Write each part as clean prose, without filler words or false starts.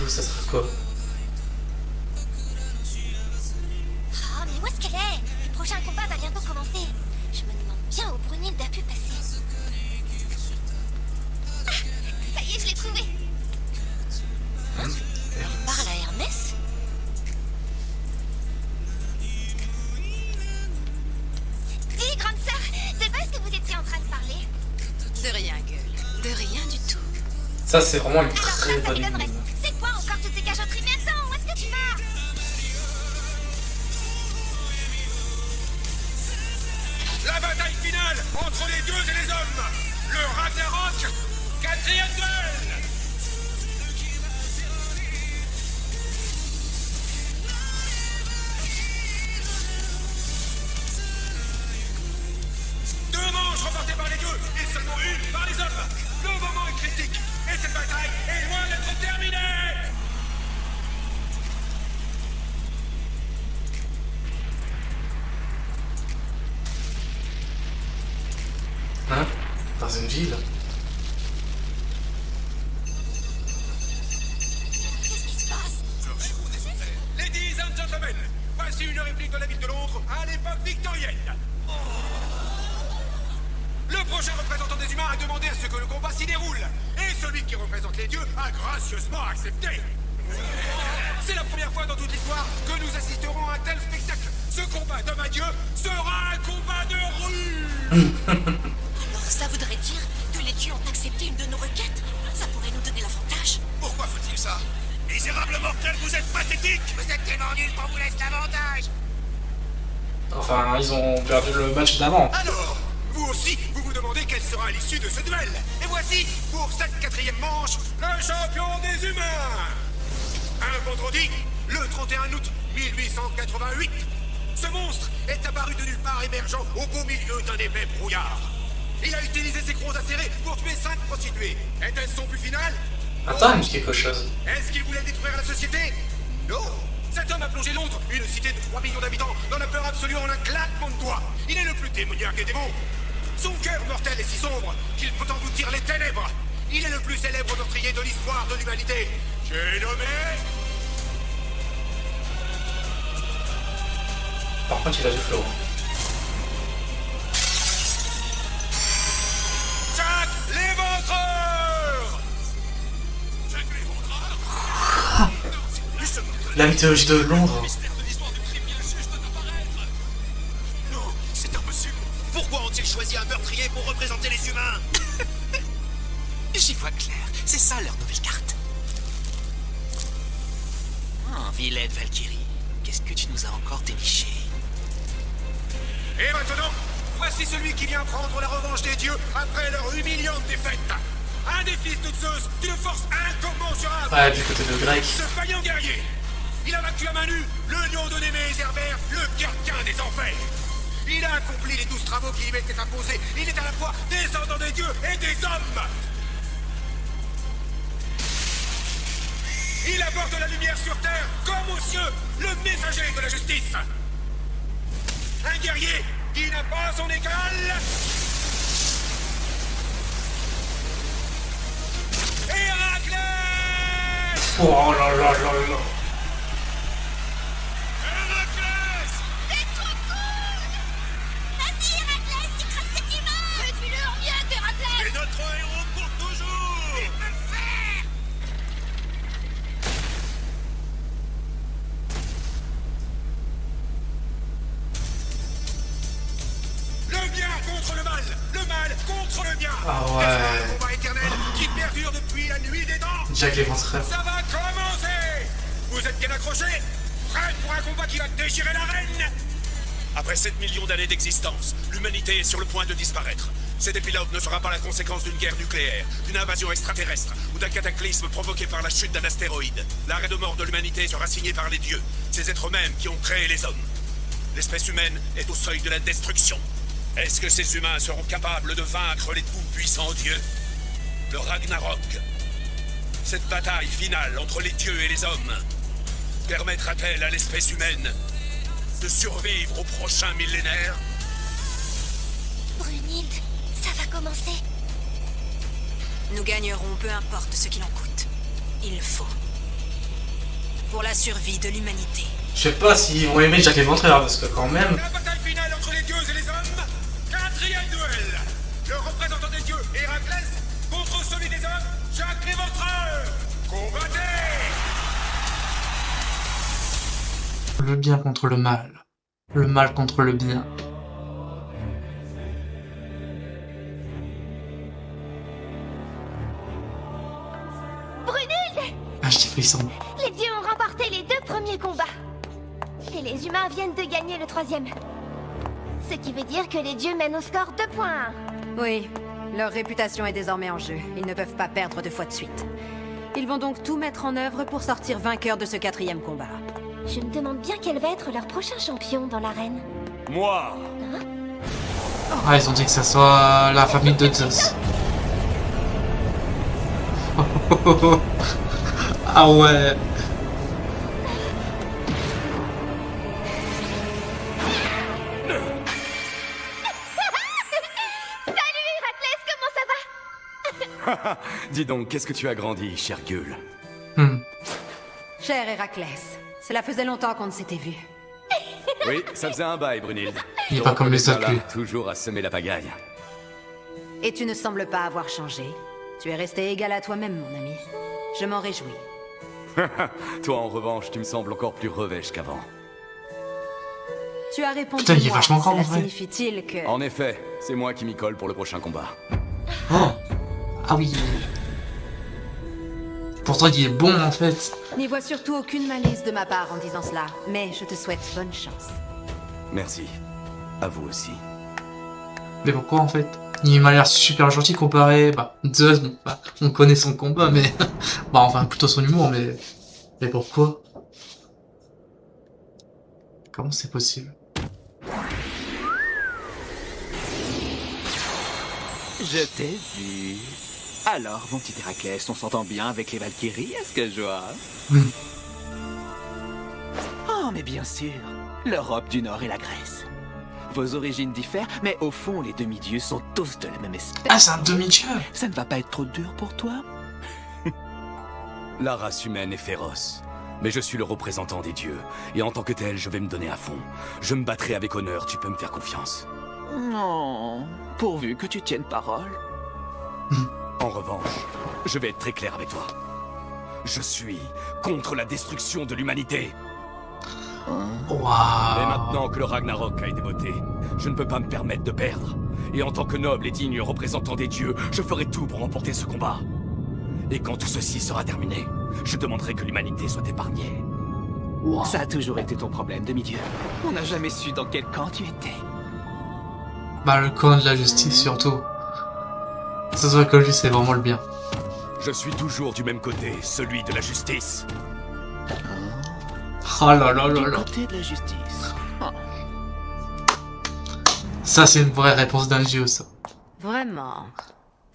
coup, ça sera quoi? Oh, mais où est-ce qu'elle est? Le prochain combat va bientôt commencer. Je me demande bien où Brunhilde a pu passer. Ah, ça y est, je l'ai trouvé. Hein? Elle parle à Hermès? Dis, grande sœur, de quoi est-ce que vous étiez en train de parler? De rien, gueule. De rien du tout. Ça, c'est vraiment une Alors très ça bonne m'étonnerait. idée. C'est quoi encore toutes ces cachotteries? Mais attends, où est-ce que tu vas? La bataille finale entre les dieux et les hommes. Le Ragnarok, 4e duel. Deux manches remportées par les dieux et seulement une par les hommes. Le moment est critique et cette bataille est loin d'être terminée. Hein? Dans une ville? Qu'est-ce qui se passe? Ladies and gentlemen, voici une réplique de la ville de Londres à l'époque victorienne. Le prochain représentant des humains a demandé à ce que le combat s'y déroule. Et celui qui représente les dieux a gracieusement accepté. C'est la première fois dans toute l'histoire que nous assisterons à un tel spectacle. Ce combat d'homme à dieu sera un combat de rue. Alors ça voudrait dire que les dieux ont accepté une de nos requêtes? Ça pourrait nous donner l'avantage. Pourquoi faut-il ça? Misérable mortel, vous êtes pathétique. Vous êtes tellement nuls qu'on vous laisse l'avantage. Enfin, ils ont perdu le match d'avant. Alors, vous aussi, vous vous demandez quelle sera l'issue de ce duel. Et voici, pour cette 4e manche, le champion des humains. Un vendredi, le 31 août 1888, ce monstre est apparu de nulle part émergeant au beau milieu d'un épais brouillard. Il a utilisé ses crocs acérés pour tuer 5 prostituées. Était-ce son but final? Attends, il me dit quelque chose. Est-ce qu'il voulait détruire la société? Non. Cet homme a plongé Londres, une cité de 3 millions d'habitants, dans la peur absolue en un claquement de doigts. Il est le plus démoniaque des démons. Son cœur mortel est si sombre qu'il peut engloutir les ténèbres. Il est le plus célèbre meurtrier de l'histoire de l'humanité. J'ai nommé... Par contre, il a du flow. Jack l'Éventreur. Jack l'Éventreur. La mythologie de Londres. Non, c'est impossible. Pourquoi ont-ils choisi un meurtrier pour représenter les humains? J'y vois clair. C'est ça leur nouvelle carte. Oh, vilaine Valkyrie. Qu'est-ce que tu nous as encore déniché? Et maintenant, voici celui qui vient prendre la revanche des dieux après leur humiliante défaite. Un des fils de Zeus d'une force incommensurable. Ouais, du côté de Grec. Ce vaillant guerrier, il a vaincu à main nue le lion de Némée et Herbert, le gardien des enfers. Il a accompli les 12 travaux qui lui étaient imposés. Il est à la fois descendant des dieux et des hommes. Il apporte la lumière sur terre comme aux cieux, le messager de la justice. Un guerrier qui n'a pas son égal. Héraclès! Oh là là là là. Héraclès! T'es trop cool! Vas-y, Héraclès, écrase cet humain! Réduis-le en miettes, Héraclès! C'est notre héros pour toujours! Il peut le faire! Le bien contre le mal contre le bien! Ah ouais. N'est-ce pas un combat éternel qui perdure depuis la nuit des temps? Jack l'Éventreur. Ça va commencer! Vous êtes bien accrochés? Prêts pour un combat qui va déchirer l'arène? Après 7 millions d'années d'existence, l'humanité est sur le point de disparaître. Cet épilogue ne sera pas la conséquence d'une guerre nucléaire, d'une invasion extraterrestre ou d'un cataclysme provoqué par la chute d'un astéroïde. L'arrêt de mort de l'humanité sera signé par les dieux, ces êtres mêmes qui ont créé les hommes. L'espèce humaine est au seuil de la destruction. Est-ce que ces humains seront capables de vaincre les tout-puissants dieux? Le Ragnarok. Cette bataille finale entre les dieux et les hommes permettra-t-elle à l'espèce humaine de survivre au prochain millénaire? Brunhilde, ça va commencer. Nous gagnerons, peu importe ce qu'il en coûte. Il le faut. pour la survie de l'humanité. Je sais pas s'ils vont aimer Jack l'Éventreur, parce que quand même... La bataille finale entre les dieux et les hommes. 4e duel. Le représentant des dieux, Héraclès, contre celui des hommes, Jack l'Éventreur. Combattez! Le bien contre le mal contre le bien. Brunhilde! Ah, j'ai frisson. Les dieux ont remporté les 2 premiers combats. Et les humains viennent de gagner le 3e. Ce qui veut dire que les dieux mènent au score 2 points à 1. Oui, leur réputation est désormais en jeu. Ils ne peuvent pas perdre 2 fois de suite. Ils vont donc tout mettre en œuvre pour sortir vainqueurs de ce 4e combat. Je me demande bien quel va être leur prochain champion dans l'arène. Moi. Ah, ils ont dit que ça soit la famille de Zeus. Ah ouais. Salut Héraclès, comment ça va? Dis donc, qu'est-ce que tu as grandi, cher gueule. Cher Héraclès, cela faisait longtemps qu'on ne s'était vu. Oui, ça faisait un bail, Brunhilde. Il est pas comme les autres, Là, lui. toujours à semer la pagaille. Et tu ne sembles pas avoir changé. Tu es resté égal à toi-même, mon ami. Je m'en réjouis. Toi, en revanche, tu me sembles encore plus revêche qu'avant. Tu as répondu Putain, il est moi. vachement grand, en Cela vrai. signifie-t-il que... En effet, c'est moi qui m'y colle pour le prochain combat. Oh. Ah oui. Pourtant, il est bon, en fait. N'y vois surtout aucune malice de ma part en disant cela, mais je te souhaite bonne chance. Merci. À vous aussi. Mais pourquoi, en fait? Il m'a l'air super gentil comparé... Bah, Zeus, bon, bah, on connaît son combat, mais... bah, enfin, plutôt son humour, mais... Mais pourquoi? Comment c'est possible? Je t'ai vu. Alors, mon petit Héraclès, on s'entend bien avec les Valkyries, à ce que je vois. Oh, mais bien sûr. L'Europe du Nord et la Grèce. Vos origines diffèrent, mais au fond, les demi-dieux sont tous de la même espèce. Ah, c'est un demi-dieu! Ça ne va pas être trop dur pour toi? La race humaine est féroce. Mais je suis le représentant des dieux. Et en tant que tel, je vais me donner à fond. Je me battrai avec honneur, tu peux me faire confiance. Non, pourvu que tu tiennes parole. En revanche, je vais être très clair avec toi. Je suis contre la destruction de l'humanité. Et Waouh! maintenant que le Ragnarok a été voté, je ne peux pas me permettre de perdre. Et en tant que noble et digne représentant des dieux, je ferai tout pour remporter ce combat. Et quand tout ceci sera terminé, je demanderai que l'humanité soit épargnée. Wow. Ça a toujours été ton problème, demi-dieu. On n'a jamais su dans quel camp tu étais. Bah, le camp de la justice, surtout. Ça se voit que lui, c'est vraiment le bien. Je suis toujours du même côté, celui de la justice. Oh là là là Du là. côté de la justice. Oh. Ça, c'est une vraie réponse d'un dieu, ça. Vraiment.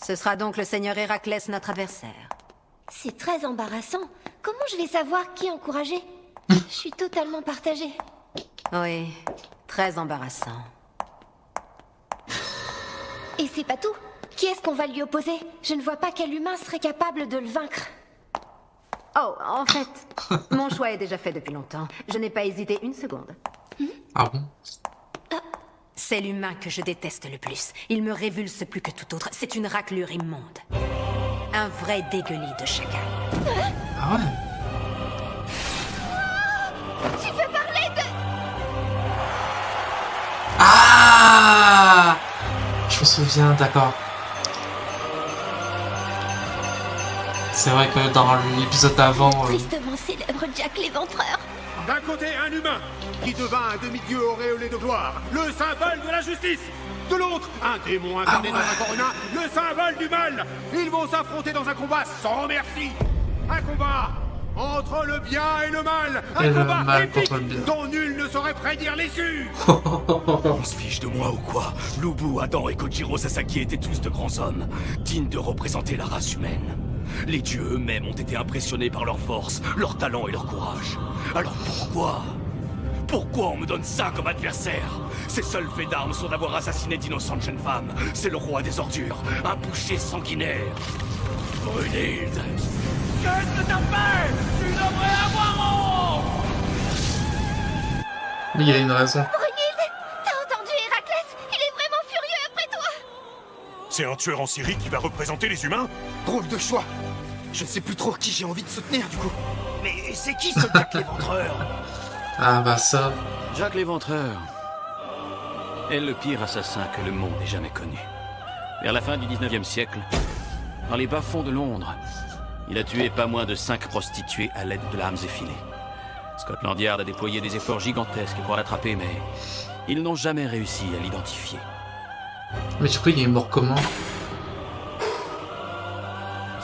Ce sera donc le seigneur Héraclès, notre adversaire. C'est très embarrassant. Comment je vais savoir qui encourager? Je suis totalement partagée. Oui, très embarrassant. Et c'est pas tout. Qui est-ce qu'on va lui opposer? Je ne vois pas quel humain serait capable de le vaincre. Oh, en fait, mon choix est déjà fait depuis longtemps. Je n'ai pas hésité une seconde. Ah bon? C'est l'humain que je déteste le plus. Il me révulse plus que tout autre. C'est une raclure immonde. Un vrai dégueulis de chacal. Ah ouais? Tu veux parler de... Ah! Je me souviens, d'accord. C'est vrai que dans l'épisode d'avant... Tristement célèbre Jack l'Éventreur. D'un côté, un humain qui devint un demi-dieu auréolé de gloire, le symbole de la justice. De l'autre, un démon incarné dans un corps humain, le symbole du mal. Ils vont s'affronter dans un combat sans merci. Un combat entre le bien et le mal. Et Un le combat mal épique contre le bien. dont nul ne saurait prédire l'issue. On se fiche de moi ou quoi? Lubu, Adam et Kojiro Sasaki étaient tous de grands hommes, dignes de représenter la race humaine. Les dieux eux-mêmes ont été impressionnés par leur force, leur talent et leur courage. Alors pourquoi on me donne ça comme adversaire? Ses seuls faits d'armes sont d'avoir assassiné d'innocentes jeunes femmes. C'est le roi des ordures, un boucher sanguinaire. Brunhilde! Qu'est-ce que t'as fait? Tu devrais avoir honte. Mais il y a une raison. Brunhilde, t'as entendu Héraclès? Il est vraiment furieux après toi. C'est un tueur en Syrie qui va représenter les humains? Drôle de choix. Je sais plus trop qui j'ai envie de soutenir du coup. Mais c'est qui ce Jack l'Éventreur? Ah bah ça. Jack l'Éventreur est le pire assassin que le monde ait jamais connu. Vers la fin du 19e siècle, dans les bas-fonds de Londres, il a tué pas moins de 5 prostituées à l'aide de lames effilées. Scotland Yard a déployé des efforts gigantesques pour l'attraper, mais ils n'ont jamais réussi à l'identifier. Mais du coup, il est mort comment?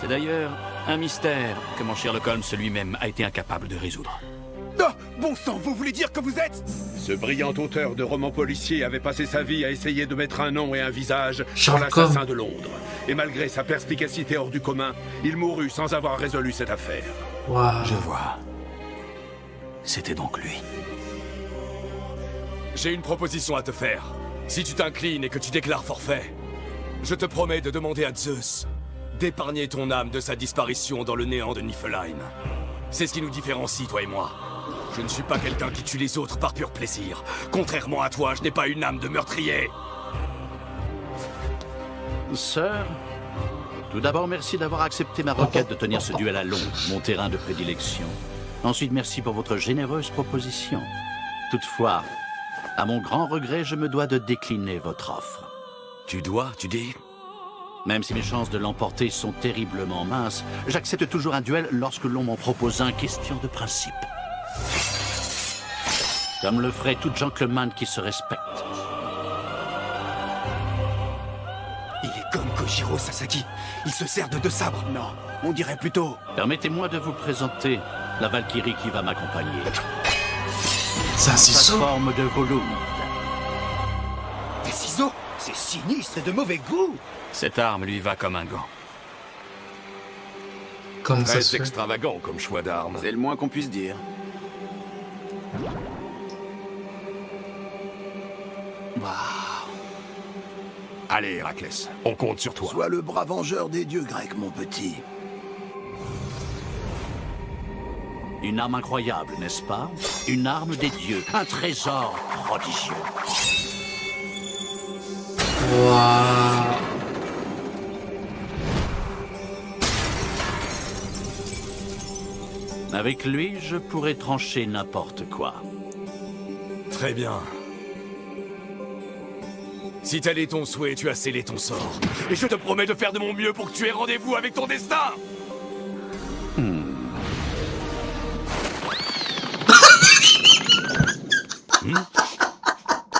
C'est d'ailleurs un mystère que mon Sherlock Holmes lui-même a été incapable de résoudre. Ah, bon sang, vous voulez dire que vous êtes... Ce brillant auteur de romans policiers avait passé sa vie à essayer de mettre un nom et un visage sur Sherlock l'assassin Holmes. de Londres. Et malgré sa perspicacité hors du commun, il mourut sans avoir résolu cette affaire. Waouh. Je vois. C'était donc lui. J'ai une proposition à te faire. Si tu t'inclines et que tu déclares forfait, je te promets de demander à Zeus d'épargner ton âme de sa disparition dans le néant de Niflheim. C'est ce qui nous différencie, toi et moi. Je ne suis pas quelqu'un qui tue les autres par pur plaisir. Contrairement à toi, je n'ai pas une âme de meurtrier. Sir, tout d'abord, merci d'avoir accepté ma requête de tenir ce duel à Londres, mon terrain de prédilection. Ensuite, merci pour votre généreuse proposition. Toutefois, à mon grand regret, je me dois de décliner votre offre. Tu dois, tu dis? Même si mes chances de l'emporter sont terriblement minces, j'accepte toujours un duel lorsque l'on m'en propose un, question de principe. Comme le ferait tout gentleman qui se respecte. Il est comme Kojiro Sasaki. Il se sert de 2 sabres. Non, on dirait plutôt... Permettez-moi de vous présenter la Valkyrie qui va m'accompagner. C'est un ciseau. Forme de volume. Des ciseaux? C'est sinistre et de mauvais goût. Cette arme lui va comme un gant. Comment ça Très se fait? extravagant comme choix d'arme. C'est le moins qu'on puisse dire. Allez, Héraclès, on compte sur toi. Sois le bras vengeur des dieux grecs, mon petit. Une arme incroyable, n'est-ce pas? Une arme des dieux, un trésor prodigieux. Waouh. Avec lui, je pourrais trancher n'importe quoi. Très bien. Si tel est ton souhait, tu as scellé ton sort. Et je te promets de faire de mon mieux pour que tu aies rendez-vous avec ton destin.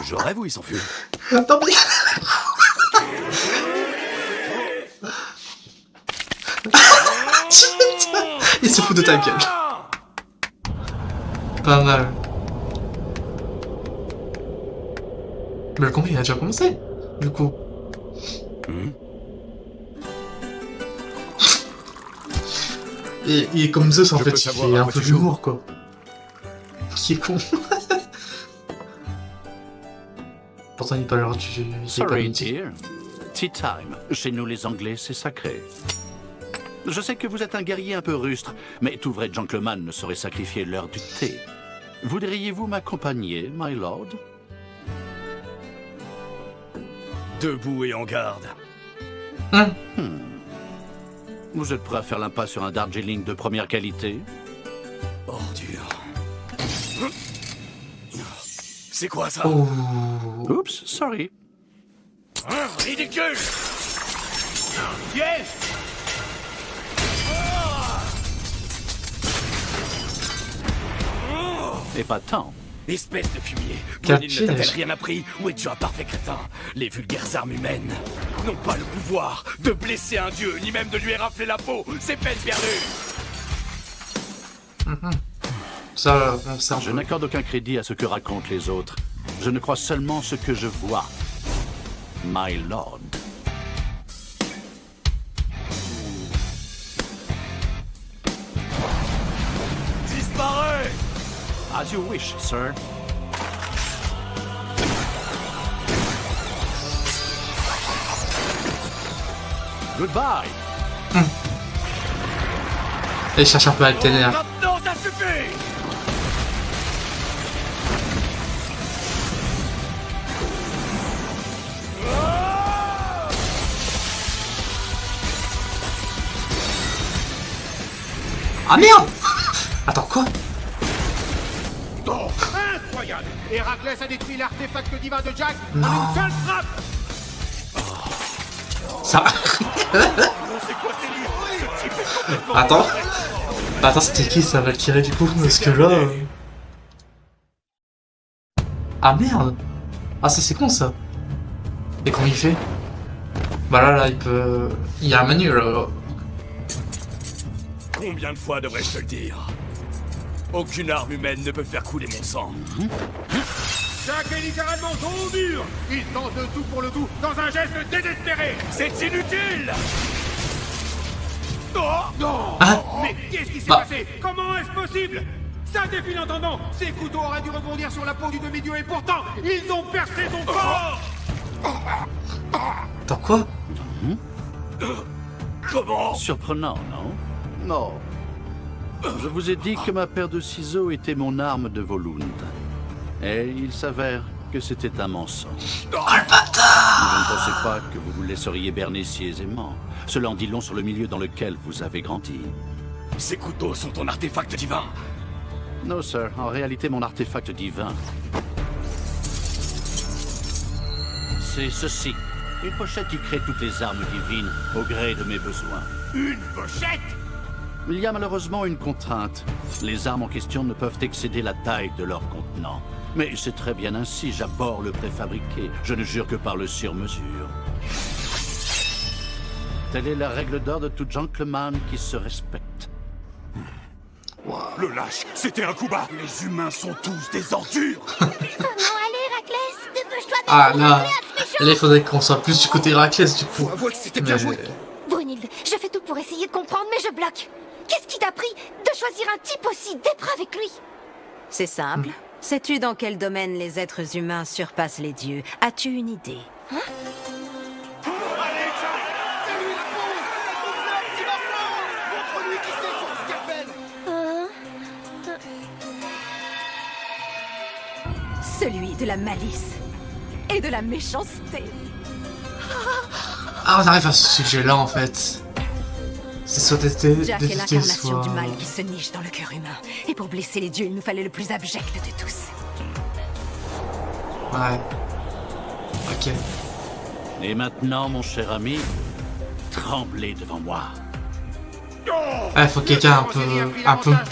Je rêve ou il s'enfuit? Attends, mais... Il se fout de ta gueule. Pas mal. Mais le combat il a déjà commencé, du coup. Et comme Zeus, en Je fait, peux il savoir fait à un quoi peu tu joues. d'humour, quoi. Qui est con. Pourtant, il est pas l'heure du... il est pas Sorry, midi. dear. Tea time. Chez nous, les Anglais, c'est sacré. Je sais que vous êtes un guerrier un peu rustre, mais tout vrai gentleman ne saurait sacrifier l'heure du thé. Voudriez-vous m'accompagner, my lord? Debout et en garde. Vous êtes prêt à faire l'impasse sur un Darjeeling de première qualité? Ordure. C'est quoi ça? Oh. Oups, sorry. Hein, ridicule! Piège! Et pas tant. Espèce de fumier. Quel Brunhilde ne t'avait piège. rien appris ou es-tu un parfait crétin? Les vulgaires armes humaines n'ont pas le pouvoir de blesser un dieu, ni même de lui érafler la peau. C'est peine perdue. Ça, on sert. Je n'accorde aucun crédit à ce que racontent les autres. Je ne crois seulement ce que je vois. My lord. Disparais! As you wish, sir. Goodbye. Et cherche un peu à le ténèbres. Maintenant, ça suffit! Ah merde! Attends, quoi? Incroyable! Héraclès a détruit l'artefact divin de Jack en une seule frappe! Ça... Attends. Attends, c'était qui ça, Valkyrie du coup? Parce que là... Ah merde! Ah ça c'est con ça! Et comment il fait? Bah là, il peut... Il y a un menu là. Combien de fois devrais-je te le dire? Aucune arme humaine ne peut faire couler mon sang. Jack est littéralement dos au mur! Il tente le tout pour le tout dans un geste désespéré! C'est inutile! Oh non! Ah. Mais qu'est-ce qui s'est Bah. passé? Comment est-ce possible? Ça défie l'entendant! Ces couteaux auraient dû rebondir sur la peau du demi-dieu et pourtant, ils ont percé son corps! Attends, quoi? Comment? Surprenant, non? Non. Je vous ai dit que ma paire de ciseaux était mon arme de Volund. Et il s'avère que c'était un mensonge. Oh le bâtard! Je ne pensais pas que vous vous laisseriez berner si aisément. Cela en dit long sur le milieu dans lequel vous avez grandi. Ces couteaux sont ton artefact divin. Non, sir. En réalité, mon artefact divin, c'est ceci. Une pochette qui crée toutes les armes divines au gré de mes besoins. Une pochette? Il y a malheureusement une contrainte. Les armes en question ne peuvent excéder la taille de leur contenant. Mais c'est très bien ainsi, j'abhorre le préfabriqué. Je ne jure que par le sur-mesure. Telle est la règle d'or de tout gentleman qui se respecte. Le lâche, c'était un coup bas. Les humains sont tous des ordures. Oh non, allez, Héraclès, dépêche-toi de Ah défendre là, Héraclès, là il faudrait qu'on soit plus du côté Héraclès du coup. Faut avouer que c'était bien joué. Brunhilde, je fais tout pour essayer de comprendre, mais je bloque. Qu'est-ce qui t'a pris de choisir un type aussi dépravé que lui? C'est simple. Sais-tu dans quel domaine les êtres humains surpassent les dieux? As-tu une idée? Celui de la malice et de la méchanceté. Ah, on arrive à ce sujet-là en fait. C'est soit Jack est détester, l'incarnation soit... du mal qui se niche dans le cœur humain. Et pour blesser les dieux, il nous fallait le plus abject de tous. Ouais. Ok. Et maintenant, mon cher ami, tremblez devant moi. Ouais, faut quelqu'un un peu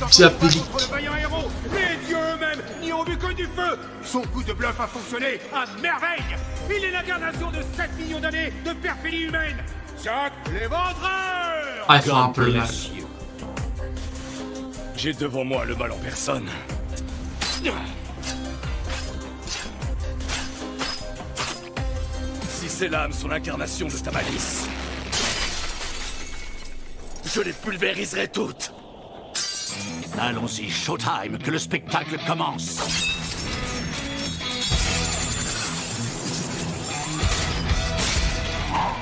diabolique. Contre le vaillant héros. Les dieux eux-mêmes n'y ont vu que du feu. Son coup de bluff a fonctionné à merveille. Il est l'incarnation de 7 millions d'années de perfidie humaine. Jack l'Éventreur. Ah, il faut un peu le mal. bless you. J'ai devant moi le mal en personne. Si ces lames sont l'incarnation de ta malice, je les pulvériserai toutes. Allons-y, showtime, que le spectacle commence.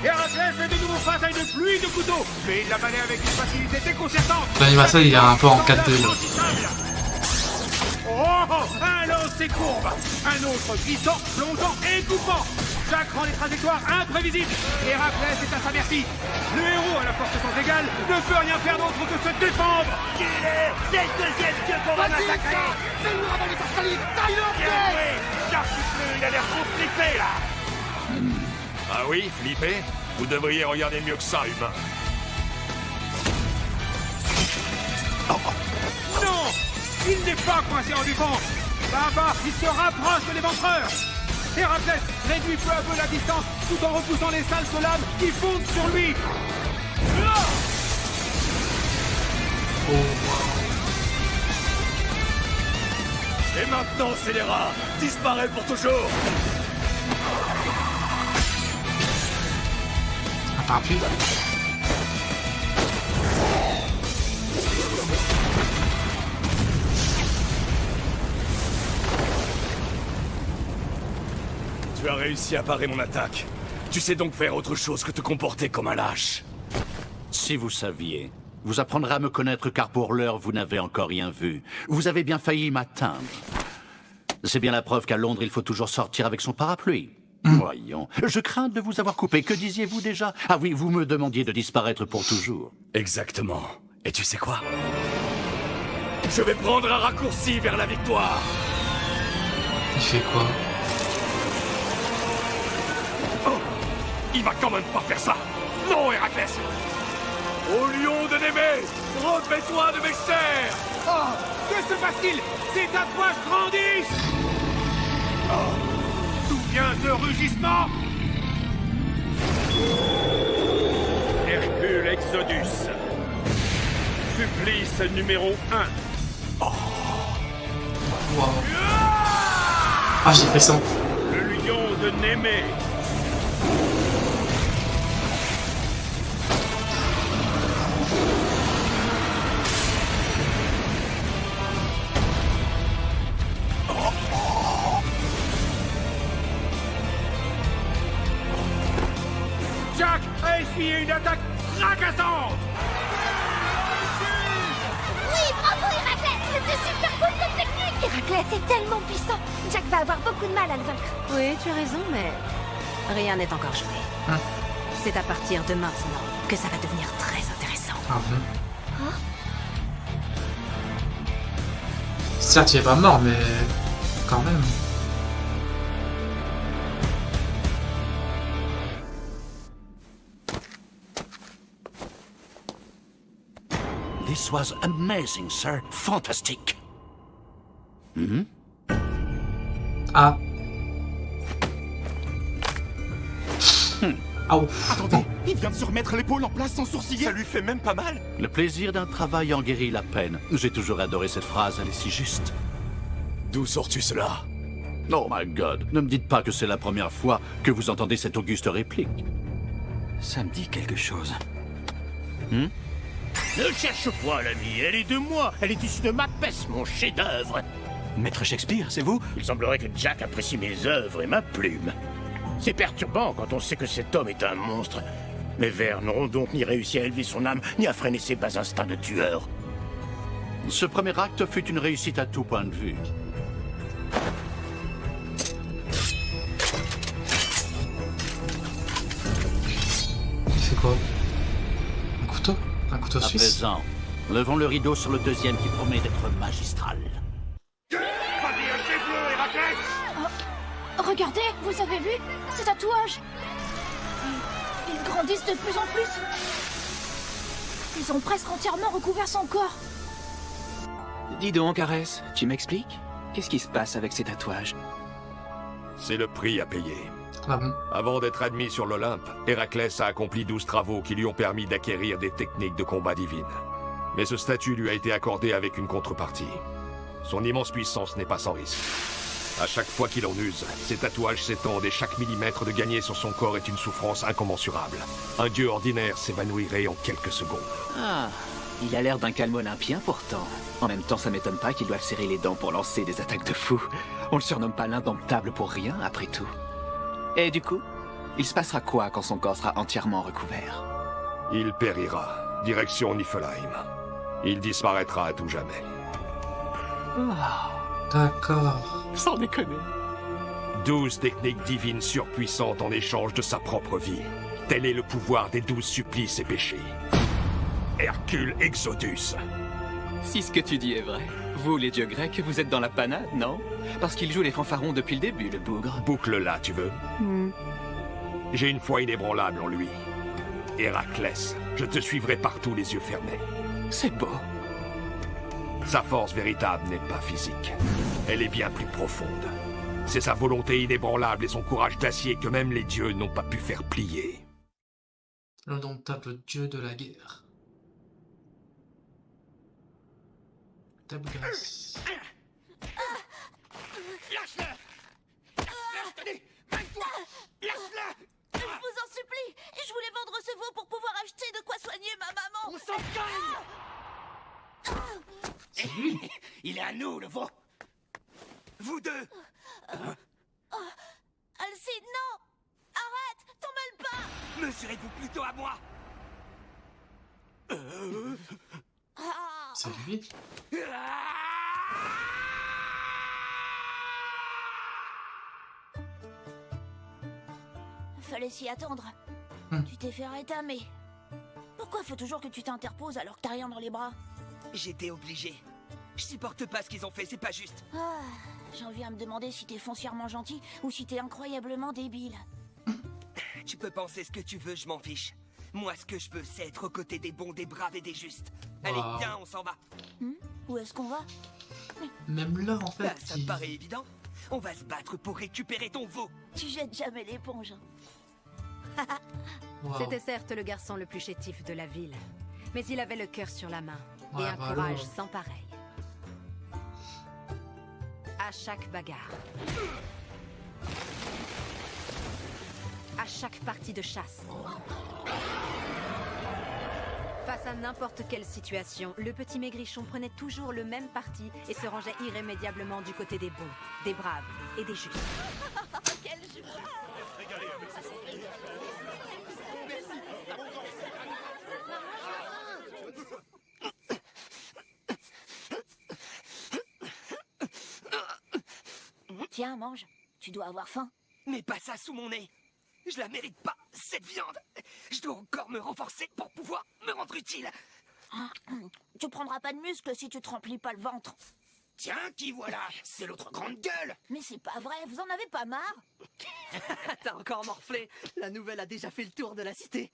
Héraclès est de nouveau face à une pluie de couteaux, mais il l'a balayé avec une facilité déconcertante. L'animation il est un peu en 4D là. Oh, un lancer courbe, un autre glissant, plongeant et coupant. Jack rend les trajectoires imprévisibles. Héraclès est à sa merci. Le héros, à la force sans égale, ne peut rien faire d'autre que se défendre. C'est le deuxième dieu qu'on va massacrer. Fais-nous avaler ta salive, taille-le. Bien joué. Jack, il a l'air trop flippé là. Ah oui, flippé? Vous devriez regarder mieux que ça, humain. Non, il n'est pas coincé en défense. Là-bas, il se rapproche de l'éventreur. Héraclès réduit peu à peu la distance tout en repoussant les salles de lames qui fondent sur lui. Et maintenant, scélérat, disparaît pour toujours. Un parapluie. Tu as réussi à parer mon attaque. Tu sais donc faire autre chose que te comporter comme un lâche. Si vous saviez, vous apprendrez à me connaître car pour l'heure, vous n'avez encore rien vu. Vous avez bien failli m'atteindre. C'est bien la preuve qu'à Londres, il faut toujours sortir avec son parapluie. Voyons, je crains de vous avoir coupé. Que disiez-vous déjà? Ah oui, vous me demandiez de disparaître pour toujours. Exactement. Et tu sais quoi? Je vais prendre un raccourci vers la victoire. Il fait quoi? Oh, il va quand même pas faire ça. Non, Héraclès. Au lion de Némée, refais-toi de mes serres. Oh, que se passe-t-il? Ces tatouages grandissent. Oh, d'où vient ce rugissement? Hercule Exodus. Supplice numéro 1. Wow. Ah, j'ai fait ça. Le lion de Némée. Jack a essuyé une attaque fracassante. Oui, bravo Héraclès. C'était super cool cette technique. Héraclès est tellement puissant. Jack va avoir beaucoup de mal à le vaincre. Oui, tu as raison, mais rien n'est encore joué. C'est à partir de maintenant que ça va devenir très intéressant. Ah bon? Certes, il est pas mort, mais quand même. This was amazing, sir. Fantastic. Ah. Ah ouf. Attendez, il vient de se remettre l'épaule en place sans sourciller. Ça lui fait même pas mal. Le plaisir d'un travail en guérit la peine. J'ai toujours adoré cette phrase, elle est si juste. D'où sors-tu cela? Oh my God, ne me dites pas que c'est la première fois que vous entendez cette auguste réplique. Ça me dit quelque chose. Ne cherche pas, l'ami, elle est de moi. Elle est issue de Macbeth, mon chef-d'œuvre. Maître Shakespeare, c'est vous? Il semblerait que Jack apprécie mes œuvres et ma plume. C'est perturbant quand on sait que cet homme est un monstre. Mes vers n'auront donc ni réussi à élever son âme, ni à freiner ses bas instincts de tueur. Ce premier acte fut une réussite à tout point de vue. Il fait quoi? Un couteau? Un couteau À suisse? présent, levons le rideau sur le deuxième qui promet d'être magistral. Vas-y, achève-le, Héraclès. Regardez, vous avez vu ces tatouages? Ils grandissent de plus en plus. Ils ont presque entièrement recouvert son corps. Dis donc, Arès, tu m'expliques? Qu'est-ce qui se passe avec ces tatouages? C'est le prix à payer. Ah bon? Avant d'être admis sur l'Olympe, Héraclès a accompli 12 travaux qui lui ont permis d'acquérir des techniques de combat divines. Mais ce statut lui a été accordé avec une contrepartie. Son immense puissance n'est pas sans risque. À chaque fois qu'il en use, ses tatouages s'étendent et chaque millimètre de gagné sur son corps est une souffrance incommensurable. Un dieu ordinaire s'évanouirait en quelques secondes. Ah, il a l'air d'un calme olympien pourtant. En même temps, ça m'étonne pas qu'ils doivent serrer les dents pour lancer des attaques de fou. On le surnomme pas l'indomptable pour rien, après tout. Et du coup, il se passera quoi quand son corps sera entièrement recouvert? Il périra, direction Niflheim. Il disparaîtra à tout jamais. D'accord. Sans déconner. 12 techniques divines surpuissantes en échange de sa propre vie. Tel est le pouvoir des 12 supplices et péchés. Hercule Exodus. Si ce que tu dis est vrai, vous, les dieux grecs, vous êtes dans la panade, non? Parce qu'il joue les fanfarons depuis le début, le bougre. Boucle-la, tu veux? J'ai une foi inébranlable en lui. Héraclès, je te suivrai partout les yeux fermés. C'est beau. Sa force véritable n'est pas physique. Elle est bien plus profonde. C'est sa volonté inébranlable et son courage d'acier que même les dieux n'ont pas pu faire plier. L'indomptable dieu de la guerre. Tabgas. Lâche-le! Tenez, mets-toi! Lâche-le! Je vous en supplie, je voulais vendre ce veau pour pouvoir acheter de quoi soigner ma maman. On s'en calme! Il est à nous, le veau! Vous deux! Alcide, non! Arrête! T'en mêles pas! Mesurez-vous plutôt à moi! C'est lui? Fallait s'y attendre. Tu t'es fait rétamer. Pourquoi faut toujours que tu t'interposes alors que t'as rien dans les bras? J'étais obligé. Je supporte pas ce qu'ils ont fait, c'est pas juste. Ah, j'en viens à me demander si t'es foncièrement gentil ou si t'es incroyablement débile. Tu peux penser ce que tu veux, je m'en fiche. Moi, ce que je veux, c'est être aux côtés des bons, des braves et des justes. Allez, Wow. viens, on s'en va. Où est-ce qu'on va? Même là, en fait. Bah, ça me paraît évident. On va se battre pour récupérer ton veau. Tu jettes jamais l'éponge. Wow. C'était certes le garçon le plus chétif de la ville, mais il avait le cœur sur la main et Ouais, un voilà. courage sans pareil. À chaque bagarre, à chaque partie de chasse, face à n'importe quelle situation, le petit maigrichon prenait toujours le même parti et se rangeait irrémédiablement du côté des bons, des braves et des justes. Quelle joie! Tiens, mange. Tu dois avoir faim. Mais pas ça sous mon nez. Je la mérite pas, cette viande. Je dois encore me renforcer pour pouvoir me rendre utile. Tu prendras pas de muscles si tu te remplis pas le ventre. Tiens, qui voilà? C'est l'autre grande gueule. Mais c'est pas vrai, vous en avez pas marre? T'as encore morflé. La nouvelle a déjà fait le tour de la cité.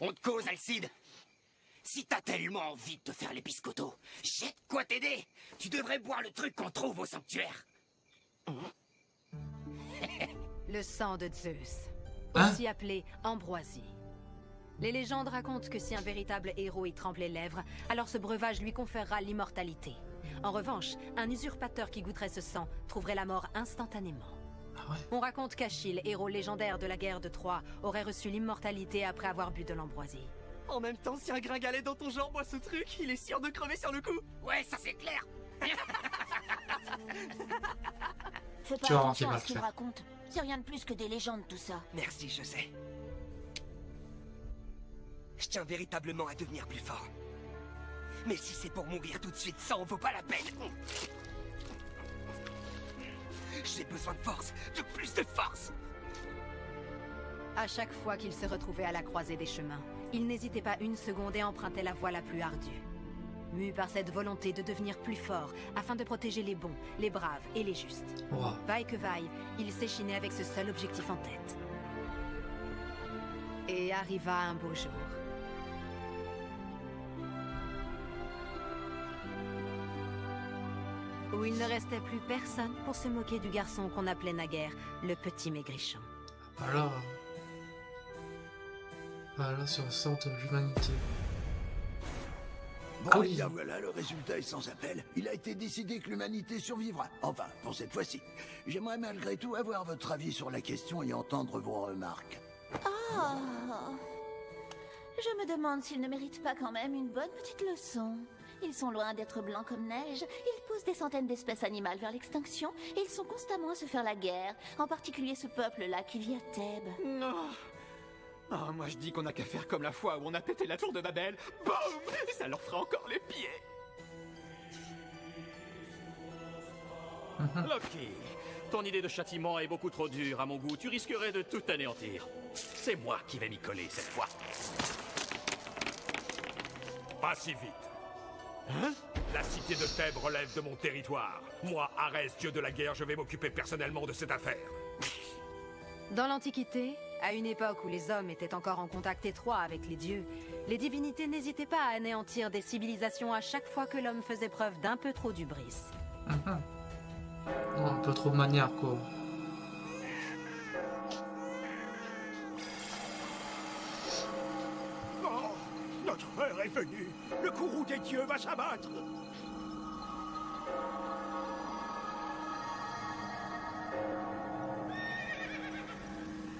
On te cause, Alcide. Si t'as tellement envie de te faire les biscottos, j'ai de quoi t'aider. Tu devrais boire le truc qu'on trouve au sanctuaire. Le sang de Zeus, Hein? aussi appelé ambroisie. Les légendes racontent que si un véritable héros y trempe les lèvres, alors ce breuvage lui conférera l'immortalité. En revanche, un usurpateur qui goûterait ce sang trouverait la mort instantanément. Ah ouais. On raconte qu'Achille, héros légendaire de la guerre de Troie, aurait reçu l'immortalité après avoir bu de l'ambroisie. En même temps, si un gringalet dans ton genre boit ce truc, il est sûr de crever sur le coup. Ouais, ça c'est clair. Fais Tu pas vas attention rentrer à ce qu'il mal, raconte. C'est rien de plus que des légendes, tout ça. Merci, je sais. Je tiens véritablement à devenir plus fort. Mais si c'est pour mourir tout de suite, ça en vaut pas la peine. J'ai besoin de force, de plus de force. À chaque fois qu'il se retrouvait à la croisée des chemins, il n'hésitait pas une seconde et empruntait la voie la plus ardue. Mu par cette volonté de devenir plus fort afin de protéger les bons, les braves et les justes. Wow. Vaille que vaille, il s'échinait avec ce seul objectif en tête. Et arriva un beau jour. Où il ne restait plus personne pour se moquer du garçon qu'on appelait naguère le petit maigrichon. Voilà sur le sort de l'humanité. Bon, Ah oui. les gars, voilà, le résultat est sans appel. Il a été décidé que l'humanité survivra. Enfin, pour cette fois-ci. J'aimerais malgré tout avoir votre avis sur la question et entendre vos remarques. Oh. Je me demande s'ils ne méritent pas quand même une bonne petite leçon. Ils sont loin d'être blancs comme neige. Ils poussent des centaines d'espèces animales vers l'extinction et ils sont constamment à se faire la guerre. En particulier ce peuple-là qui vit à Thèbes. Non. Oh, moi je dis qu'on a qu'à faire comme la fois où on a pété la tour de Babel. Boum! Ça leur fera encore les pieds. Loki, ton idée de châtiment est beaucoup trop dure à mon goût. Tu risquerais de tout anéantir. C'est moi qui vais m'y coller cette fois. Pas si vite. Hein? La cité de Thèbes relève de mon territoire. Moi, Arès, dieu de la guerre, je vais m'occuper personnellement de cette affaire. Dans l'Antiquité, à une époque où les hommes étaient encore en contact étroit avec les dieux, les divinités n'hésitaient pas à anéantir des civilisations à chaque fois que l'homme faisait preuve d'un peu trop d'hubris. Un peu trop de manière, quoi. Oh, notre heure est venue. Le courroux des dieux va s'abattre.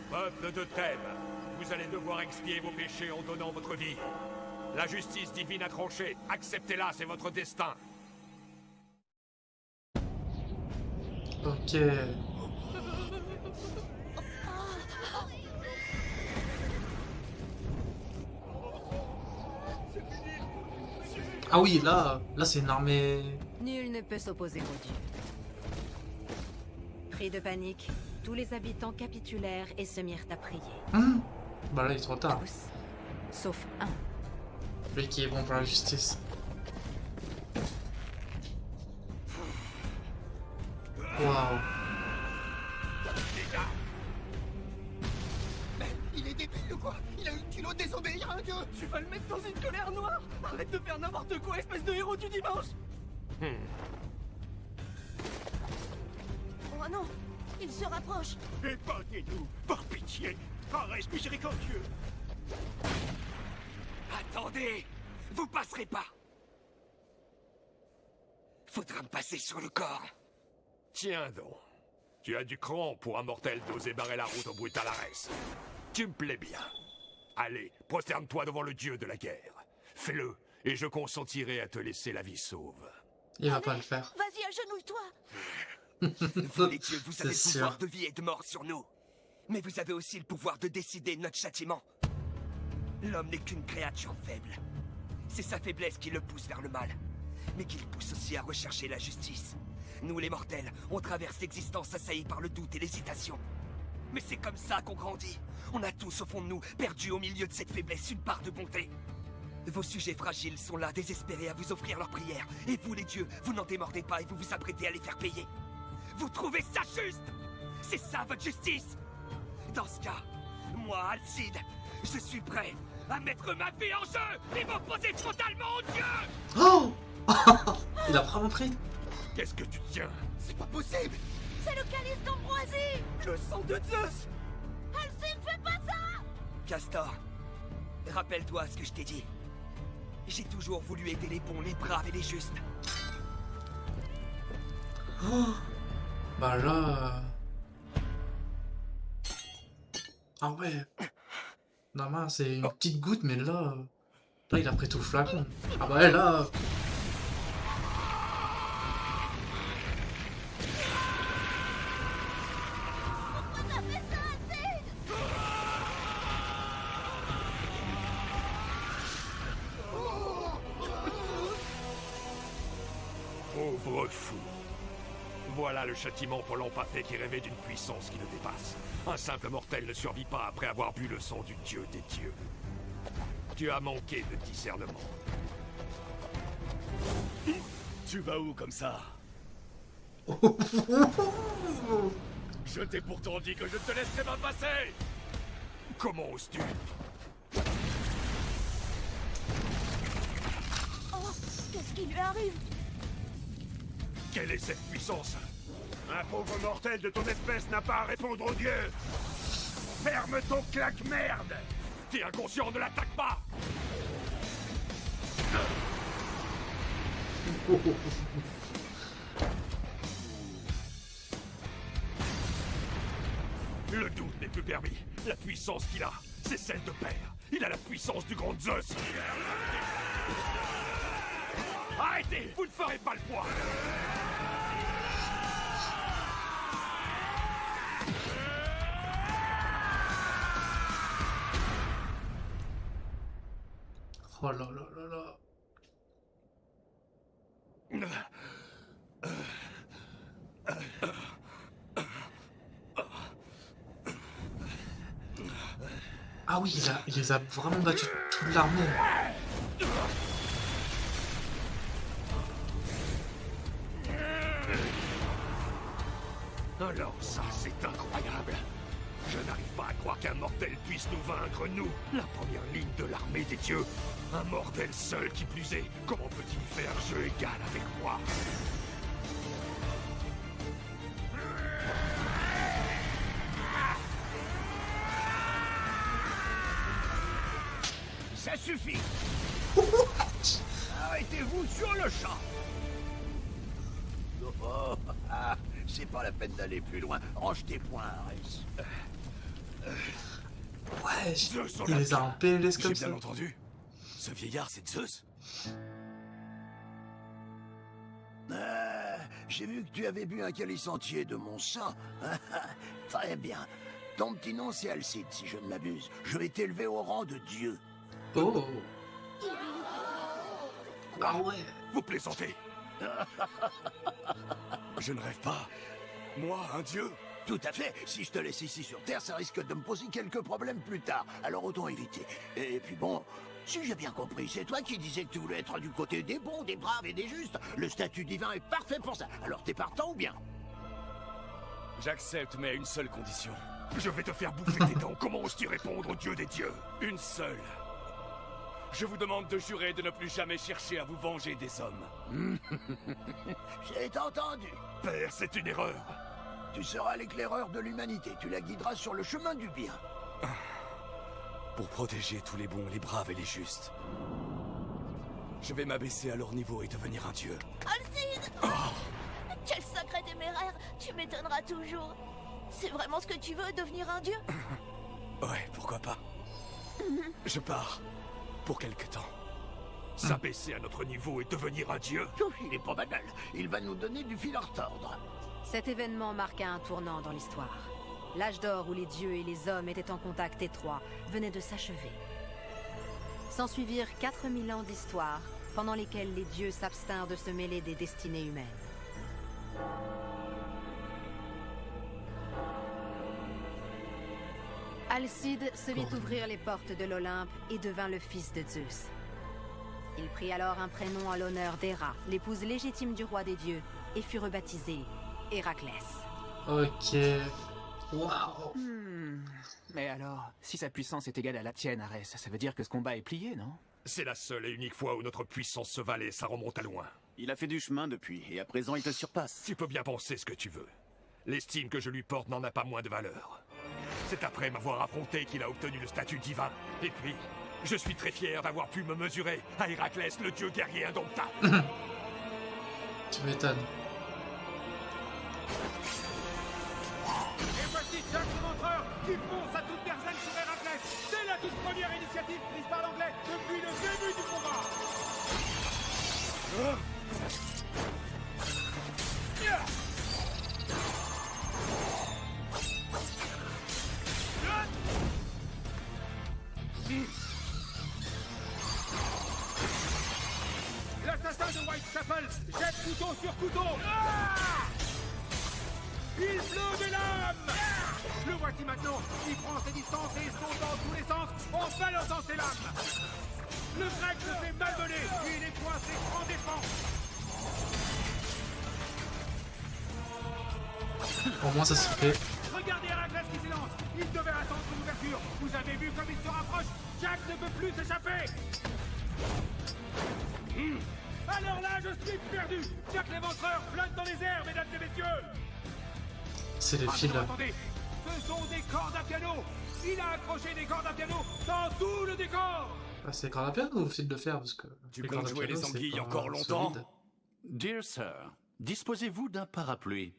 Peuple de Thèbes, vous allez devoir expier vos péchés en donnant votre vie. La justice divine a tranché. Acceptez-la, c'est votre destin. Ok. Ah oui, là c'est une armée... Nul ne peut s'opposer aux dieux. Pris de panique, tous les habitants capitulèrent et se mirent à prier. Bah là il est trop tard. Tous, sauf un. Lui qui est bon pour la justice. Waouh. Mais il est débile ou quoi? Il a eu le culot de désobéir à un dieu. Tu vas le mettre dans une colère noire. Arrête de faire n'importe quoi, espèce de héros du dimanche. Oh non, il se rapproche. Épargnez-nous, par pitié. Reste miséricordieux. Attendez, vous passerez pas. Faudra me passer sur le corps. Tiens donc. Tu as du cran pour un mortel d'oser barrer la route au brutal Arès. Tu me plais bien. Allez, prosterne-toi devant le dieu de la guerre. Fais-le, et je consentirai à te laisser la vie sauve. Il va pas le faire. Vas-y, agenouille-toi. Vous les dieux, vous avez le C'est pouvoir sûr. de vie et de mort sur nous. Mais vous avez aussi le pouvoir de décider notre châtiment. L'homme n'est qu'une créature faible. C'est sa faiblesse qui le pousse vers le mal, mais qui le pousse aussi à rechercher la justice. Nous, les mortels, on traverse l'existence assaillis par le doute et l'hésitation. Mais c'est comme ça qu'on grandit. On a tous au fond de nous, perdu au milieu de cette faiblesse, une part de bonté. Vos sujets fragiles sont là, désespérés à vous offrir leurs prières. Et vous, les dieux, vous n'en démordez pas et vous vous apprêtez à les faire payer. Vous trouvez ça juste? C'est ça votre justice? Dans ce cas, moi, Alcide, je suis prêt à mettre ma vie en jeu et m'opposer totalement au dieu! Oh. Il a vraiment pris. Qu'est-ce que tu tiens? C'est pas possible! C'est le calice d'Ambroisie. Le sang de Zeus. Alcide, fais pas ça. Castor, rappelle-toi ce que je t'ai dit. J'ai toujours voulu aider les bons, les braves et les justes. Oh. Bah là... Ah ouais. Normalement c'est une petite goutte, mais là... Là il a pris tout le flacon. Ah bah ouais, là... Pourquoi t'as fait ça, Alcide? Pauvre fou. Voilà le châtiment pour l'empathé qui rêvait d'une puissance qui le dépasse. Un simple mortel ne survit pas après avoir bu le sang du dieu des dieux. Tu as manqué de discernement. Tu vas où comme ça? Je t'ai pourtant dit que je ne te laisserai pas passer. Comment oses-tu? Oh, qu'est-ce qui lui arrive? Quelle est cette puissance? Un pauvre mortel de ton espèce n'a pas à répondre aux dieux. Ferme ton claque-merde. T'es inconscient, ne l'attaque pas. Le doute n'est plus permis. La puissance qu'il a, c'est celle de père. Il a la puissance du grand Zeus. Arrêtez, vous ne ferez pas le poids. Oh là là là là. Ah oui, il les a vraiment battus toute l'armée. Alors ça, c'est incroyable. Je n'arrive pas à croire qu'un mortel puisse nous vaincre, nous, la première ligne de l'armée des dieux. Un mortel seul qui plus est. Comment peut-il faire jeu égal avec moi? Ça suffit. Arrêtez-vous sur le champ. Oh, c'est pas la peine d'aller plus loin. Range tes poings, Ares. Ouais, il les a empêlés comme ça. J'ai bien entendu. Ce vieillard, c'est Zeus. J'ai vu que tu avais bu un calice entier de mon sang. Très bien. Ton petit nom, c'est Alcide, si je ne m'abuse. Je vais t'élever au rang de dieu. Oh. Ah ouais. Vous plaisantez? Je ne rêve pas. Moi, un dieu? Tout à fait. Si je te laisse ici sur Terre, ça risque de me poser quelques problèmes plus tard. Alors autant éviter. Et puis bon, si j'ai bien compris, c'est toi qui disais que tu voulais être du côté des bons, des braves et des justes. Le statut divin est parfait pour ça. Alors t'es partant ou bien? J'accepte, mais à une seule condition. Je vais te faire bouffer tes dents. Comment oses-tu répondre au dieu des dieux? Une seule. Je vous demande de jurer de ne plus jamais chercher à vous venger des hommes. J'ai entendu. Père, c'est une erreur. Tu seras l'éclaireur de l'humanité. Tu la guideras sur le chemin du bien. Pour protéger tous les bons, les braves et les justes. Je vais m'abaisser à leur niveau et devenir un dieu. Alcide! Quel sacré téméraire! Tu m'étonneras toujours. C'est vraiment ce que tu veux, devenir un dieu? Ouais, pourquoi pas. Je pars. Pour quelque temps. S'abaisser à notre niveau et devenir un dieu? Il est pas banal. Il va nous donner du fil à retordre. Cet événement marqua un tournant dans l'histoire. L'âge d'or où les dieux et les hommes étaient en contact étroit venait de s'achever. S'ensuivirent 4000 ans d'histoire, pendant lesquels les dieux s'abstinrent de se mêler des destinées humaines. Alcide se vit ouvrir les portes de l'Olympe et devint le fils de Zeus. Il prit alors un prénom en l'honneur d'Héra, l'épouse légitime du roi des dieux, et fut rebaptisé Héraclès. Ok. Waouh. Mais alors, si sa puissance est égale à la tienne, Arès, ça veut dire que ce combat est plié, non? C'est la seule et unique fois où notre puissance se valait et ça remonte à loin. Il a fait du chemin depuis, et à présent il te surpasse. Tu peux bien penser ce que tu veux. L'estime que je lui porte n'en a pas moins de valeur. C'est après m'avoir affronté qu'il a obtenu le statut divin. Et puis, je suis très fier d'avoir pu me mesurer à Héraclès, le dieu guerrier indomptable. Tu m'étonnes. Et voici Jack l'Éventreur qui fonce à toute berzingue sur Héraclès. C'est la toute première initiative prise par l'anglais depuis le début du combat. L'assassin de Whitechapel jette couteau sur couteau. Il pleut des lames. Le voici maintenant. Il prend ses distances et saute dans tous les sens en balançant ses lames. Le grec se fait malmener. Il est coincé en défense. Au moins ça se fait. Regardez Héraclès qui s'élance. Il devait attendre une ouverture. Vous avez vu comme il se rapproche. Jack ne peut plus s'échapper. Alors là, je suis perdu. Jack l'Éventreur flotte dans les airs, mesdames et messieurs. C'est les fils là. Attendez, ce sont des cordes à piano. Il a accroché des cordes à piano dans tout le décor. Ah, c'est les cordes à piano ou c'est de le faire parce que Tu comptes jouer les anguilles encore longtemps? Dear Sir, disposez-vous d'un parapluie?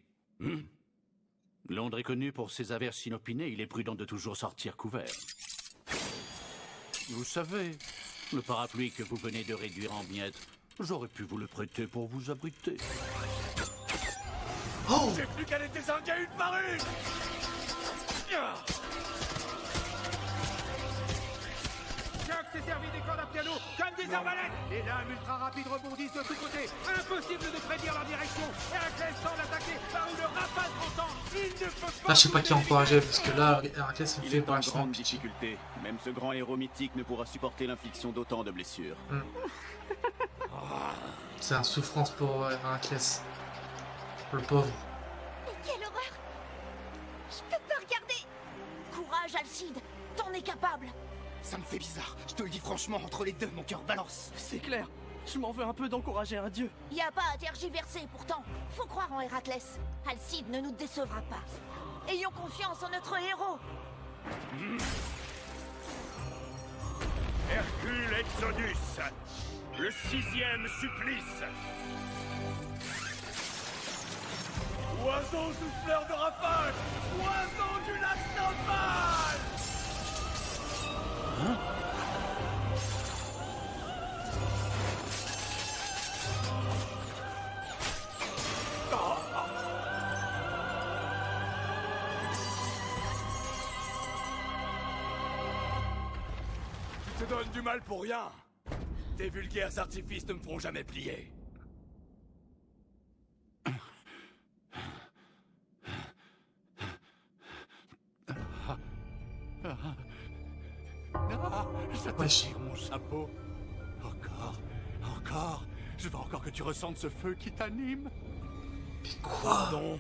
Londres est connu pour ses averses inopinées, il est prudent de toujours sortir couvert. Vous savez, le parapluie que vous venez de réduire en miettes, j'aurais pu vous le prêter pour vous abriter. Oh! J'ai plus qu'à les désinguer une par une! Jack s'est servi des cordes à piano comme des arbalètes. Les lames ultra rapides rebondissent de tous côtés. Impossible de prédire leur direction. Héraclès semble attaqué par une rafale tranchante. Il ne peut pas... Là je sais pas qui encourager parce que là Héraclès il me Il fait est en vachement grande difficulté. Même ce grand héros mythique ne pourra supporter l'infliction d'autant de blessures. C'est une souffrance pour Héraclès. Le pauvre. Mais quelle horreur! Je peux pas regarder! Courage, Alcide! T'en es capable! Ça me fait bizarre, je te le dis franchement, entre les deux, mon cœur balance. C'est clair, je m'en veux un peu d'encourager un dieu. Y a pas à tergiverser, pourtant. Faut croire en Héraclès. Alcide ne nous décevra pas. Ayons confiance en notre héros. Hercule Exodus, le 6e supplice. Oiseau souffleur de rafale! Oiseau du lac Nopal! Hein? Tu te donnes du mal pour rien. Tes vulgaires artifices ne me feront jamais plier. Je te tire mon chapeau. Encore. Je veux encore que tu ressentes ce feu qui t'anime. Mais quoi? Pardon.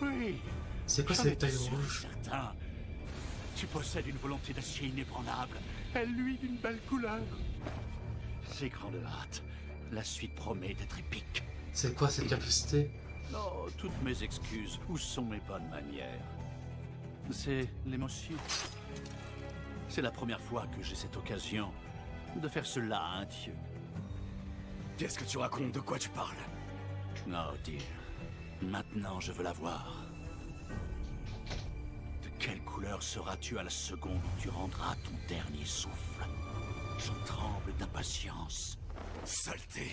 Oui. C'est quoi J'en cette étais taille sûr et rouge? certain. Tu possèdes une volonté d'acier inébranlable. Elle luit d'une belle couleur. C'est grande hâte. La suite promet d'être épique. C'est quoi cette capacité? Oh, toutes mes excuses. Où sont mes bonnes manières? C'est l'émotion. C'est la première fois que j'ai cette occasion de faire cela à un dieu. Qu'est-ce que tu racontes? De quoi tu parles? Oh, dear. Maintenant, je veux la voir. De quelle couleur seras-tu à la seconde où tu rendras ton dernier souffle? Je tremble d'impatience. Saleté.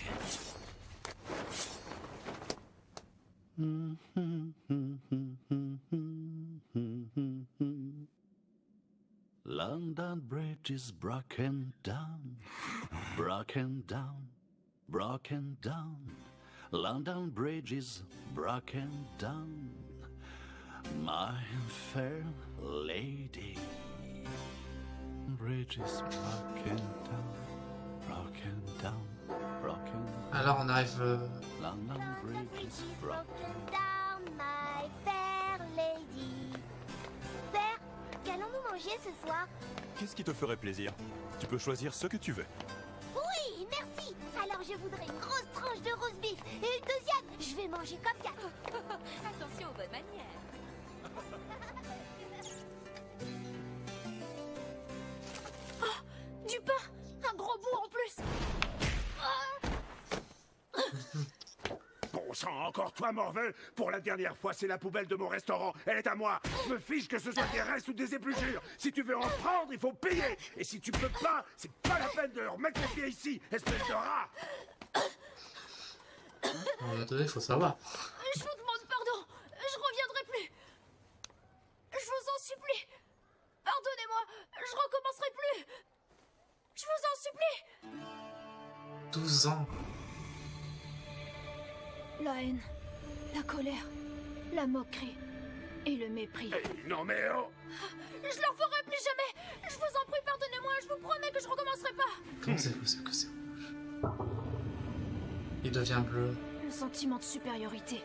London Bridge is broken down, broken down, broken down. London Bridge is broken down, my fair lady. Bridge is broken down, broken down, broken down. Alors on arrive. London Bridge is broken down, my fair lady. Père, qu'allons-nous manger ce soir? Qu'est-ce qui te ferait plaisir? Tu peux choisir ce que tu veux. Oui, merci. Alors je voudrais une grosse tranche de roast beef et une deuxième. Je vais manger comme 4. Attention aux bonnes manières. Oh, du pain, un gros bout en plus. Bon sang, encore toi, Morvel. Pour la dernière fois, c'est la poubelle de mon restaurant. Elle est à moi. Je me fiche que ce soit des restes ou des épluchures. Si tu veux en prendre, il faut payer. Et si tu peux pas, c'est pas la peine de remettre les pieds ici, espèce de rat. À un moment donné, faut savoir. Je vous demande pardon. Je reviendrai plus. Je vous en supplie. Pardonnez-moi. Je recommencerai plus. Je vous en supplie. 12 ans. La haine, la colère, la moquerie et le mépris. Non mais oh. Je leur ferai plus jamais. Je vous en prie, pardonnez-moi. Je vous promets que je recommencerai pas. Comment c'est possible que c'est rouge? Il devient bleu. Le sentiment de supériorité.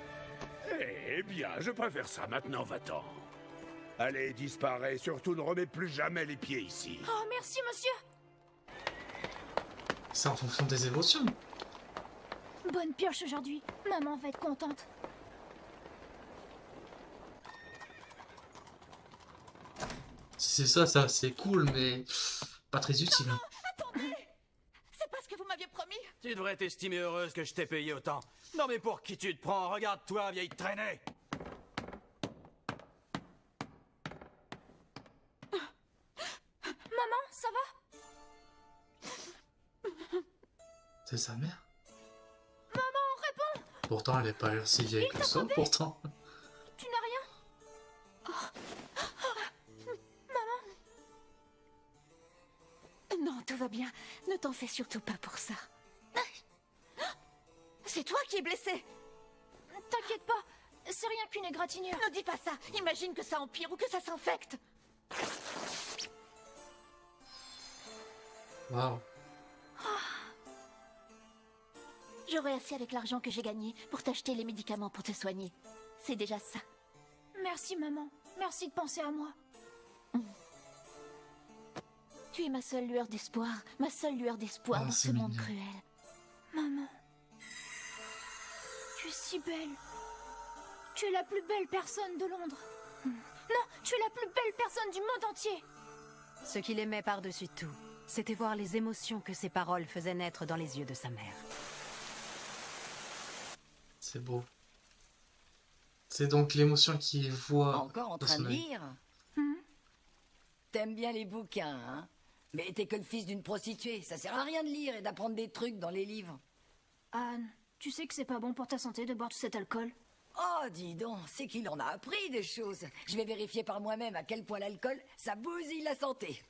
Eh bien, je préfère ça. Maintenant, va-t'en. Allez, disparais. Surtout, ne remets plus jamais les pieds ici. Oh, merci, monsieur. C'est en fonction des émotions. Bonne pioche aujourd'hui. Maman va être contente. Si c'est ça, c'est cool, mais pas très utile. Non, attendez. C'est pas ce que vous m'aviez promis. Tu devrais t'estimer heureuse que je t'ai payé autant. Non mais pour qui tu te prends? Regarde-toi, vieille traînée. Maman, ça va? C'est sa mère. Maman, réponds. Pourtant, elle est pas si vieille que ça, pourtant. Tu n'as rien? Maman. Non, tout va bien. Ne t'en fais surtout pas pour ça. C'est toi qui es blessé. T'inquiète pas, c'est rien qu'une égratignure. Ne dis pas ça. Imagine que ça empire ou que ça s'infecte. Waouh. J'aurai assez avec l'argent que j'ai gagné pour t'acheter les médicaments pour te soigner. C'est déjà ça. Merci, maman. Merci de penser à moi. Tu es ma seule lueur d'espoir. Ma seule lueur d'espoir dans ce monde cruel. Maman. Tu es si belle. Tu es la plus belle personne de Londres. Non, tu es la plus belle personne du monde entier. Ce qu'il aimait par-dessus tout, c'était voir les émotions que ses paroles faisaient naître dans les yeux de sa mère. C'est beau. C'est donc l'émotion qui voit. Encore en train de lire? T'aimes bien les bouquins, hein? Mais t'es que le fils d'une prostituée. Ça sert à rien de lire et d'apprendre des trucs dans les livres. Anne, tu sais que c'est pas bon pour ta santé de boire tout cet alcool? Oh, dis donc, c'est qu'il en a appris des choses. Je vais vérifier par moi-même à quel point l'alcool, ça bousille la santé.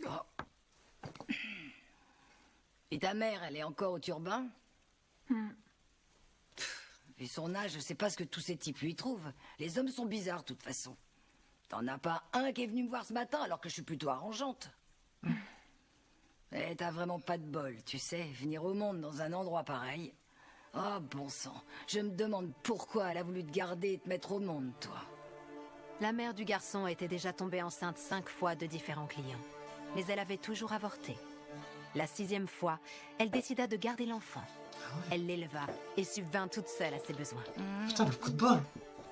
Oh. Et ta mère, elle est encore au turbin? Vu son âge, je sais pas ce que tous ces types lui trouvent. Les hommes sont bizarres, de toute façon. T'en as pas un qui est venu me voir ce matin, alors que je suis plutôt arrangeante. Eh, t'as vraiment pas de bol, tu sais, venir au monde dans un endroit pareil. Oh, bon sang. Je me demande pourquoi elle a voulu te garder et te mettre au monde, toi. La mère du garçon était déjà tombée enceinte 5 fois de différents clients. Mais elle avait toujours avorté. La 6e fois, elle décida de garder l'enfant. Elle l'éleva et subvint toute seule à ses besoins. Putain, le coup de bol.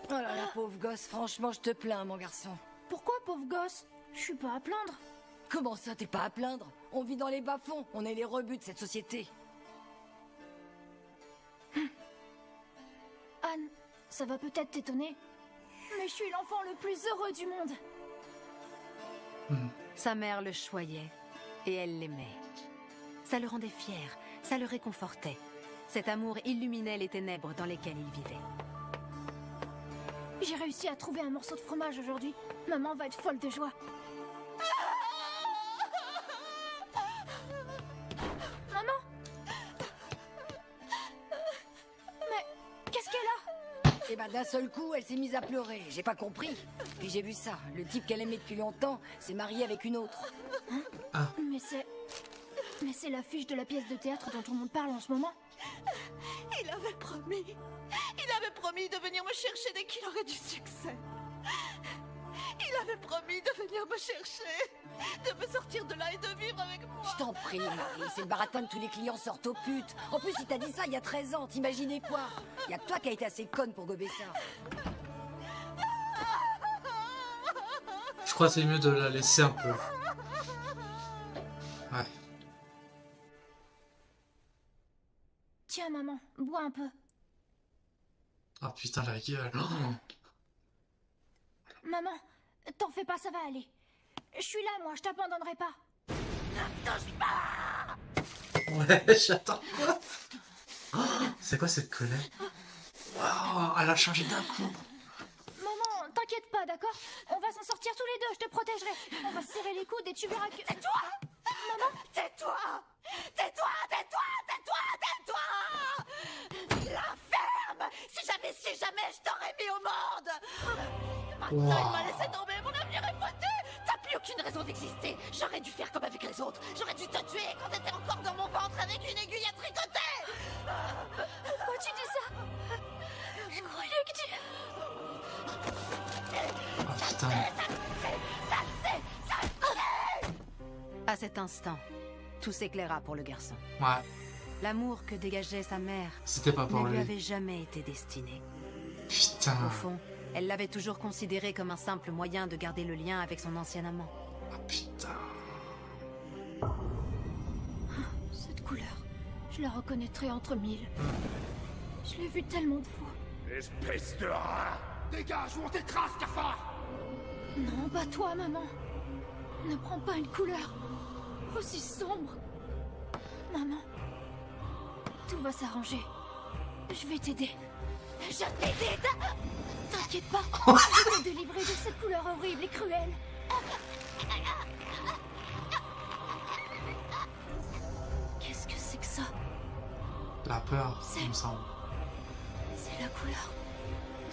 Oh là là, pauvre gosse, franchement, je te plains, mon garçon. Pourquoi, pauvre gosse? Je suis pas à plaindre. Comment ça, t'es pas à plaindre? On vit dans les bas-fonds, on est les rebuts de cette société. Anne, ça va peut-être t'étonner, mais je suis l'enfant le plus heureux du monde. Sa mère le choyait et elle l'aimait. Ça le rendait fier, ça le réconfortait. Cet amour illuminait les ténèbres dans lesquelles il vivait. J'ai réussi à trouver un morceau de fromage aujourd'hui. Maman va être folle de joie. Maman? Mais qu'est-ce qu'elle a? Et ben d'un seul coup, elle s'est mise à pleurer. J'ai pas compris. Puis j'ai vu ça. Le type qu'elle aimait depuis longtemps s'est marié avec une autre. Mais c'est l'affiche de la pièce de théâtre dont tout le monde parle en ce moment. Il avait promis de venir me chercher dès qu'il aurait du succès. Il avait promis de venir me chercher, de me sortir de là et de vivre avec moi. Je t'en prie, Marie, c'est le baratin de tous les clients sortent aux putes. En plus, il t'a dit ça il y a 13 ans, t'imaginais quoi? Il y a que toi qui as été assez conne pour gober ça. Je crois que c'est mieux de la laisser un peu. Ouais. Tiens, maman, bois un peu. Ah putain, la gueule. Maman, t'en fais pas, ça va aller. Je suis là, moi, je t'abandonnerai pas. Ouais, j'attends quoi? C'est quoi cette colère? Wow, elle a changé d'un coup. Maman, t'inquiète pas, d'accord? On va s'en sortir tous les deux, je te protégerai. On va se serrer les coudes et tu verras que... C'est toi! Maman? Tais-toi! Tais-toi! Tais-toi! Tais-toi! Tais-toi! La ferme! Si jamais je t'aurais mis au monde! Maintenant, il m'a laissé tomber, mon avenir est foutu! T'as plus aucune raison d'exister! J'aurais dû faire comme avec les autres! J'aurais dû te tuer quand t'étais encore dans mon ventre avec une aiguille à tricoter! Pourquoi tu dis ça? Je croyais que tu... Oh putain. À cet instant, tout s'éclaira pour le garçon. Ouais. L'amour que dégageait sa mère C'était pas pour ne lui lui. avait jamais été destiné. Putain. Au fond, elle l'avait toujours considéré comme un simple moyen de garder le lien avec son ancien amant. Ah putain. Cette couleur, je la reconnaîtrai entre mille. Je l'ai vue tellement de fois. Espèce de rat! Dégage ou on t'écrase, cafard! Non, pas toi, maman. Ne prends pas une couleur aussi sombre. Maman, tout va s'arranger. Je vais t'aider. Je t'aide! T'inquiète pas, je vais te délivrer de cette couleur horrible et cruelle. Qu'est-ce que c'est que ça? La peur, il me semble. C'est la couleur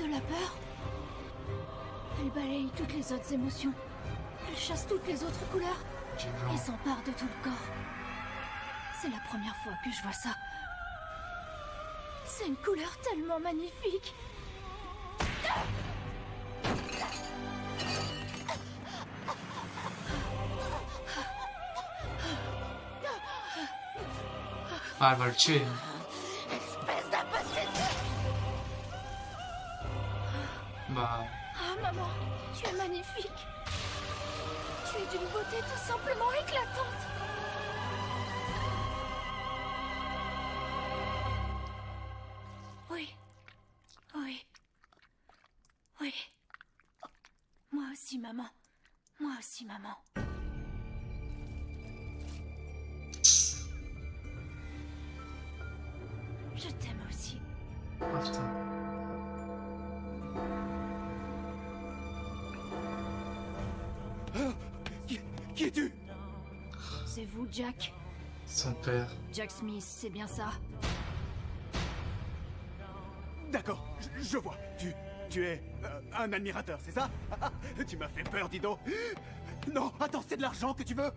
de la peur. Elle balaye toutes les autres émotions. Elle chasse toutes les autres couleurs et s'empare de tout le corps. C'est la première fois que je vois ça. C'est une couleur tellement magnifique. Ah, elle va le tuer. Espèce d'imbécile! Bah... Ah, maman, tu es magnifique. Tu es d'une beauté tout simplement éclatante. Oui. Oui. Oui. Moi aussi, maman. Moi aussi, maman. Je t'aime aussi. Oh putain. Qui es-tu? C'est vous, Jack. Son père. Jack Smith, c'est bien ça. D'accord, je vois. Tu es un admirateur, c'est ça? Tu m'as fait peur, dis donc. Non, attends, c'est de l'argent que tu veux?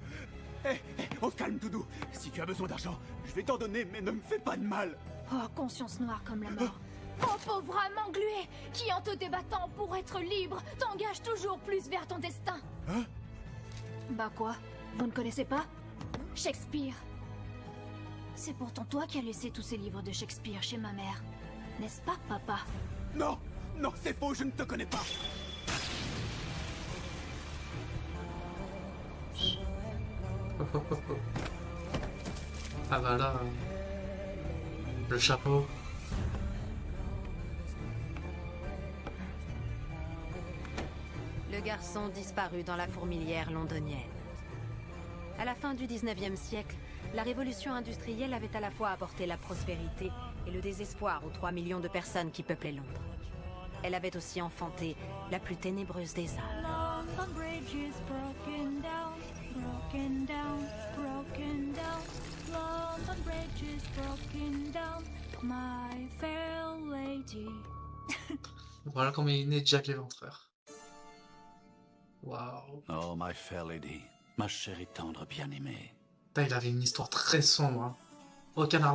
On se calme, Doudou. Si tu as besoin d'argent, je vais t'en donner, mais ne me fais pas de mal. Oh, conscience noire comme la mort. Oh, pauvre âme engluée, qui en te débattant pour être libre, t'engage toujours plus vers ton destin. Hein? Bah quoi? Vous ne connaissez pas? Shakespeare. C'est pourtant toi qui as laissé tous ces livres de Shakespeare chez ma mère. N'est-ce pas, papa? Non, non, c'est faux, je ne te connais pas. Ah bah là... le chapeau. Le garçon disparut dans la fourmilière londonienne. À la fin du 19e siècle, la révolution industrielle avait à la fois apporté la prospérité et le désespoir aux 3 millions de personnes qui peuplaient Londres. Elle avait aussi enfanté la plus ténébreuse des âmes. London Bridge is broken down, broken down, broken down. London Bridge is broken down, my fair lady. Voilà comment il est né Jack l'Éventreur. Waouh. Oh, my fair lady, ma chère et tendre bien-aimée. Il avait une histoire très sombre. Hein. Aucun à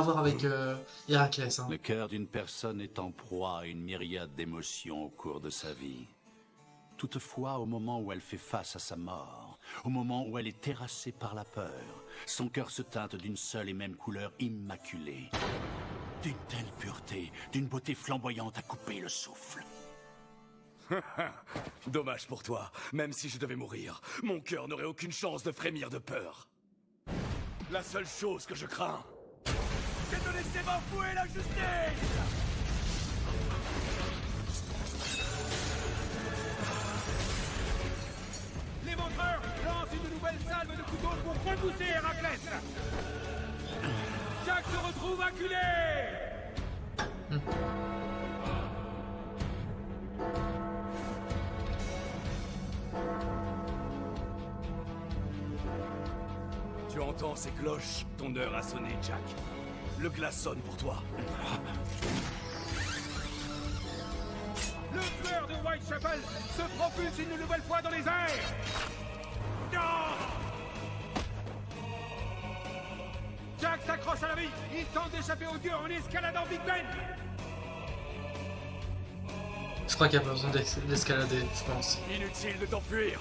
voir avec Héraclès. Hein. Le cœur d'une personne est en proie à une myriade d'émotions au cours de sa vie. Toutefois, au moment où elle fait face à sa mort, au moment où elle est terrassée par la peur, son cœur se teinte d'une seule et même couleur immaculée. D'une telle pureté, d'une beauté flamboyante à couper le souffle. Dommage pour toi. Même si je devais mourir, mon cœur n'aurait aucune chance de frémir de peur. La seule chose que je crains, c'est de laisser bafouer la justice. L'éventreur lance une nouvelle salve de couteaux pour repousser Héraclès. Jack se retrouve acculé. Tu entends ces cloches? Ton heure a sonné, Jack. Le glas sonne pour toi. Le tueur de Whitechapel se propulse une nouvelle fois dans les airs. Non! Jack s'accroche à la vie. Il tente d'échapper au dieu en escaladant Big Ben. Je crois qu'il n'y a pas besoin d'escalader, je pense. Inutile de t'enfuir.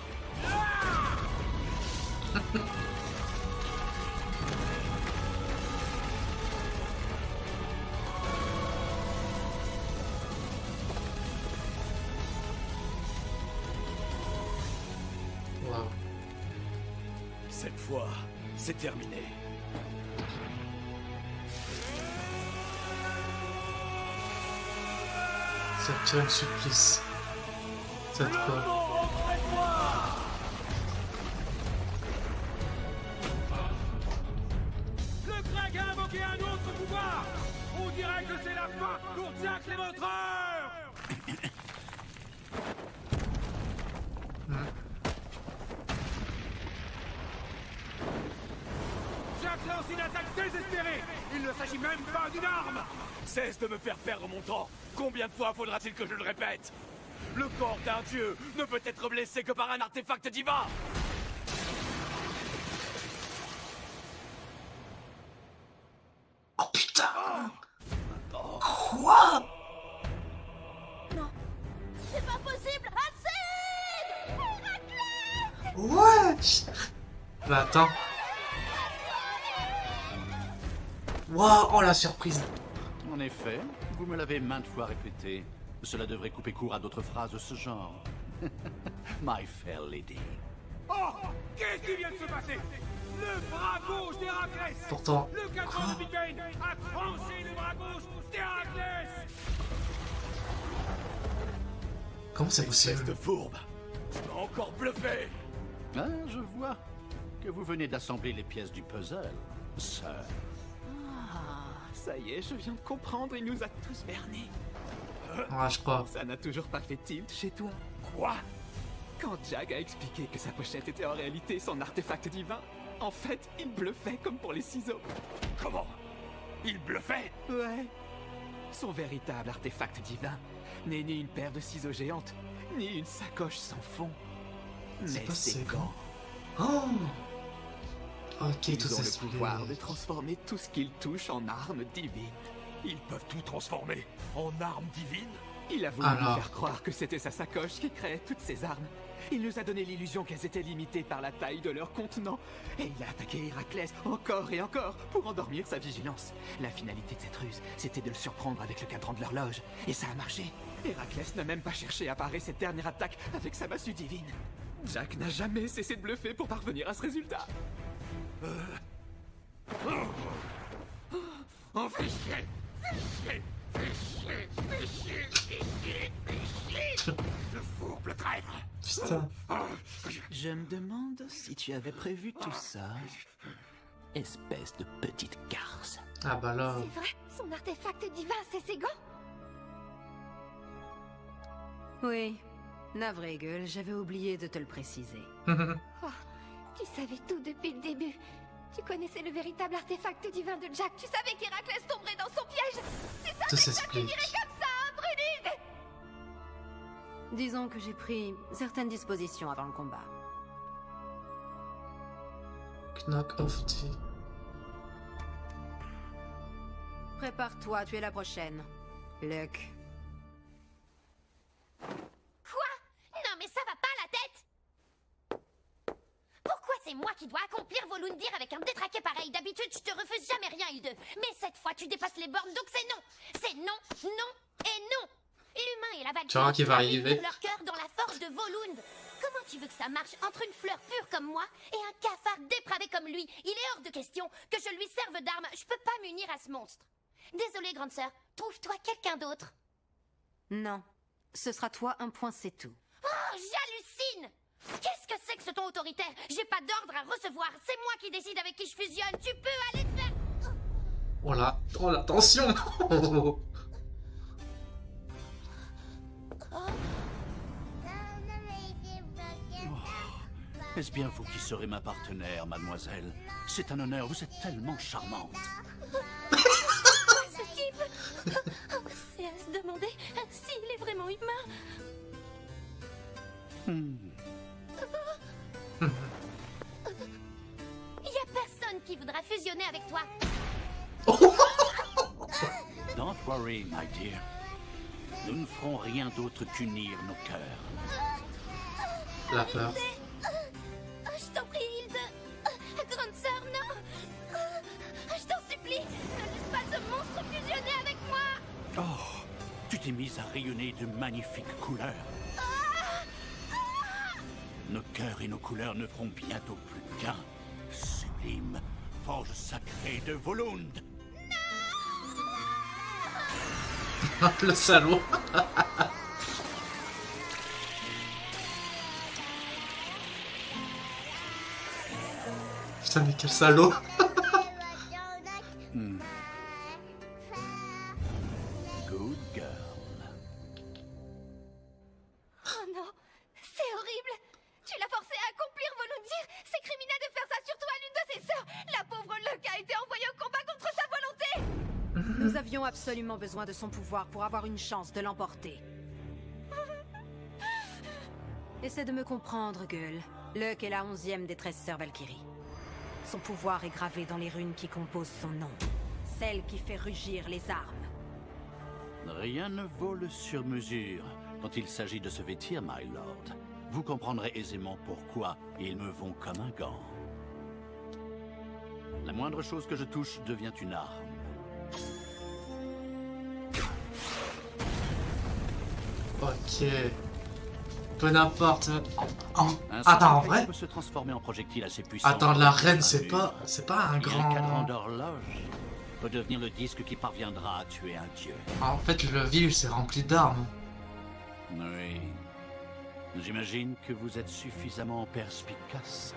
Cette fois, c'est terminé. Ça tient le supplice. Cette fois. Le Greg a invoqué un autre pouvoir. On dirait que c'est la fin pour Jack l'Éventreur. Jack lance une attaque désespérée. Il ne s'agit même pas d'une arme. Cesse de me faire perdre mon temps. Combien de fois faudra-t-il que je le répète? Le corps d'un dieu ne peut être blessé que par un artefact divin. Oh putain! Quoi? Non, c'est pas possible. Acide! Héraclès! What? Bah attends. Waouh, oh la surprise. En effet, vous me l'avez maintes fois répété. Cela devrait couper court à d'autres phrases de ce genre. My fair lady. Oh! Qu'est-ce qui vient de se passer? Le bras gauche d'Héraclès! Pourtant. Le cadran de Big Ben a tranché le bras gauche d'Héraclès! Comment c'est possible? Espèce de fourbe! Tu m'as encore bluffé! Ah, je vois que vous venez d'assembler les pièces du puzzle, sœur. Ça y est, je viens de comprendre, il nous a tous bernés. Ouais, je crois. Ça n'a toujours pas fait tilt chez toi. Quoi? Quand Jack a expliqué que sa pochette était en réalité son artefact divin, en fait, il bluffait comme pour les ciseaux. Comment? Il bluffait? Ouais. Son véritable artefact divin n'est ni une paire de ciseaux géantes, ni une sacoche sans fond. Mais c'est quand? Oh! Ok, tout Ils ont le s'explique. pouvoir de transformer tout ce qu'ils touchent en armes divines. Ils peuvent tout transformer en armes divines. Il a voulu Alors. nous faire croire que c'était sa sacoche qui créait toutes ces armes. Il nous a donné l'illusion qu'elles étaient limitées par la taille de leur contenant. Et il a attaqué Héraclès encore et encore pour endormir sa vigilance. La finalité de cette ruse, c'était de le surprendre avec le cadran de l'horloge. Et ça a marché. Héraclès n'a même pas cherché à parer cette dernière attaque avec sa massue divine. Jack n'a jamais cessé de bluffer pour parvenir à ce résultat. On fait chier. Le fourbe, le traître. Putain. Je me demande si tu avais prévu tout ça. Espèce de petite garce. Ah bah là. C'est vrai, son artefact divin, c'est ses gants. Oui. Navré, gueule, j'avais oublié de te le préciser. Oh, tu savais tout depuis le début. Tu connaissais le véritable artefact divin de Jack. Tu savais qu'Héraclès tomberait dans son piège. Tu Tout savais que ça s'explique. finirait comme ça, hein, Brunhilde. Disons que j'ai pris certaines dispositions avant le combat. Knock off tea. Prépare-toi, tu es la prochaine. Luck. Quoi? Non mais ça va pas la tête. Pourquoi c'est moi qui dois accomplir Volundir avec un détraqué pareil? D'habitude, je te refuse jamais rien, Hilde. Mais cette fois, tu dépasses les bornes, donc c'est non. C'est non, non et non. L'humain et la Tu vois qu'il va Valkyrie arriver. mettent leur cœur dans la force de Volund. Comment tu veux que ça marche entre une fleur pure comme moi et un cafard dépravé comme lui? Il est hors de question que je lui serve d'arme. Je peux pas m'unir à ce monstre. Désolée, grande sœur. Trouve-toi quelqu'un d'autre. Non. Ce sera toi, un point, c'est tout. Oh, j'hallucine! Qu'est-ce que c'est que ce ton autoritaire? J'ai pas d'ordre à recevoir. C'est moi qui décide avec qui je fusionne. Tu peux aller te faire... Oh la tension. Est-ce bien vous qui serez ma partenaire, mademoiselle? C'est un honneur, vous êtes tellement charmante. Ce type... C'est à se demander s'il est vraiment humain. Y a personne qui voudra fusionner avec toi. Don't worry, my dear. Nous ne ferons rien d'autre qu'unir nos cœurs. La peur. Je t'en prie, Hilde. Grande sœur, non. Je t'en supplie, ne laisse pas ce monstre fusionner avec moi. Oh, tu t'es mise à rayonner de magnifiques couleurs. Nos cœurs et nos couleurs ne feront bientôt plus qu'un. Sublime forge sacrée de Volund. Le salaud. Putain, mais quel salaud. Good girl. Oh non, c'est horrible. Tu l'as forcé à accomplir Volundir. C'est criminel de faire ça, surtout à l'une de ses sœurs. La pauvre Luck a été envoyée au combat contre sa volonté. Nous avions absolument besoin de son pouvoir pour avoir une chance de l'emporter. Essaie de me comprendre, gueule. Luck est la 11e des 13 sœurs Valkyrie. Son pouvoir est gravé dans les runes qui composent son nom. Celle qui fait rugir les armes. Rien ne vaut le sur-mesure quand il s'agit de se vêtir, my lord. Vous comprendrez aisément pourquoi ils me vont comme un gant. La moindre chose que je touche devient une arme. Ok. Peu n'importe. Attends, en vrai peut se transformer en projectile assez puissant. Attends, la reine, c'est pas un Un cadran grand... d'horloge peut devenir le disque qui parviendra à tuer un dieu. En fait, le ville, c'est rempli d'armes. Oui. J'imagine que vous êtes suffisamment perspicace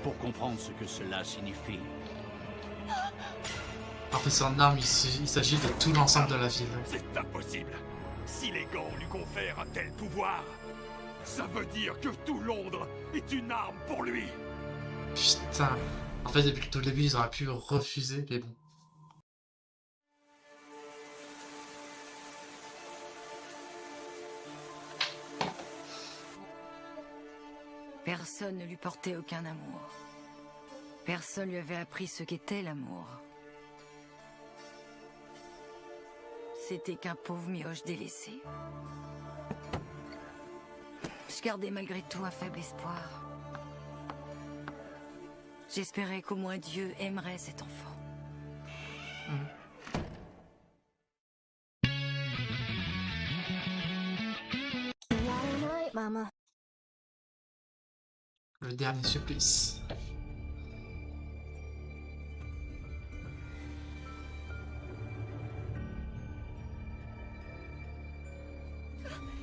pour comprendre ce que cela signifie. En fait, son arme, il s'agit de tout l'ensemble de la ville. C'est impossible. Si les gants lui confèrent un tel pouvoir, ça veut dire que tout Londres est une arme pour lui. Putain. En fait, depuis le tout début, ils auraient pu refuser, mais bon. Personne ne lui portait aucun amour. Personne lui avait appris ce qu'était l'amour. C'était qu'un pauvre mioche délaissé. Je gardais malgré tout un faible espoir. J'espérais qu'au moins Dieu aimerait cet enfant. Le dernier supplice.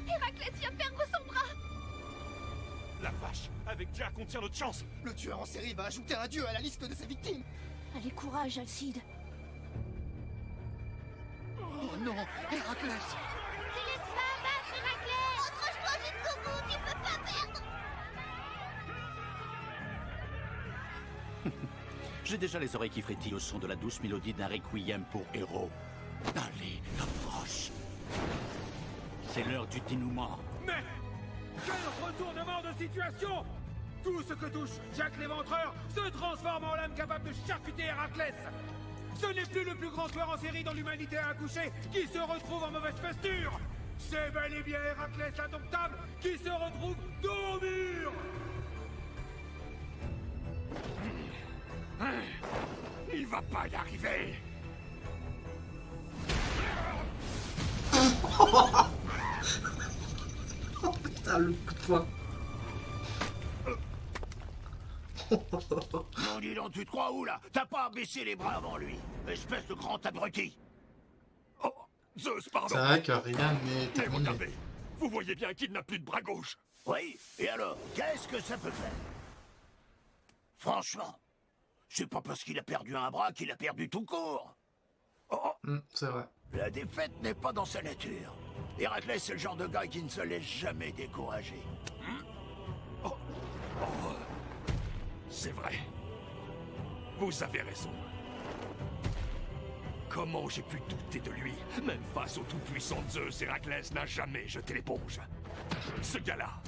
Héraclès vient perdre son bras. La vache! Avec Jack, on tient notre chance! Le tueur en série va ajouter un dieu à la liste de ses victimes. Allez, courage, Alcide. Oh non, Héraclès! Tu laisses pas abattre, Héraclès! Accroche-toi jusqu'au bout, tu peux pas perdre! J'ai déjà les oreilles qui frétillent au son de la douce mélodie d'un requiem pour héros. Allez, approche. C'est l'heure du dénouement. Mais quel retournement de situation! Tout ce que touche Jack l'Éventreur se transforme en lame capable de charcuter Héraclès. Ce n'est plus le plus grand tueur en série dont l'humanité a accouché qui se retrouve en mauvaise posture. C'est bel et bien Héraclès l'indomptable qui se retrouve dos au mur. Il va pas y arriver. Oh putain, le coup de poing. Non, dis donc, tu te crois où, là? T'as pas baissé les bras avant lui, espèce de grand abruti. Oh, Zeus, pardon. C'est vrai que rien n'est Mais terminé. regardez, vous voyez bien qu'il n'a plus de bras gauche. Oui, et alors, qu'est-ce que ça peut faire? Franchement, c'est pas parce qu'il a perdu un bras qu'il a perdu tout court. Oh, C'est vrai. la défaite n'est pas dans sa nature. Héraclès, c'est le genre de gars qui ne se laisse jamais décourager. C'est vrai. Vous avez raison. Comment j'ai pu douter de lui? Même face au tout-puissant Zeus, Héraclès n'a jamais jeté l'éponge. Ce gars-là,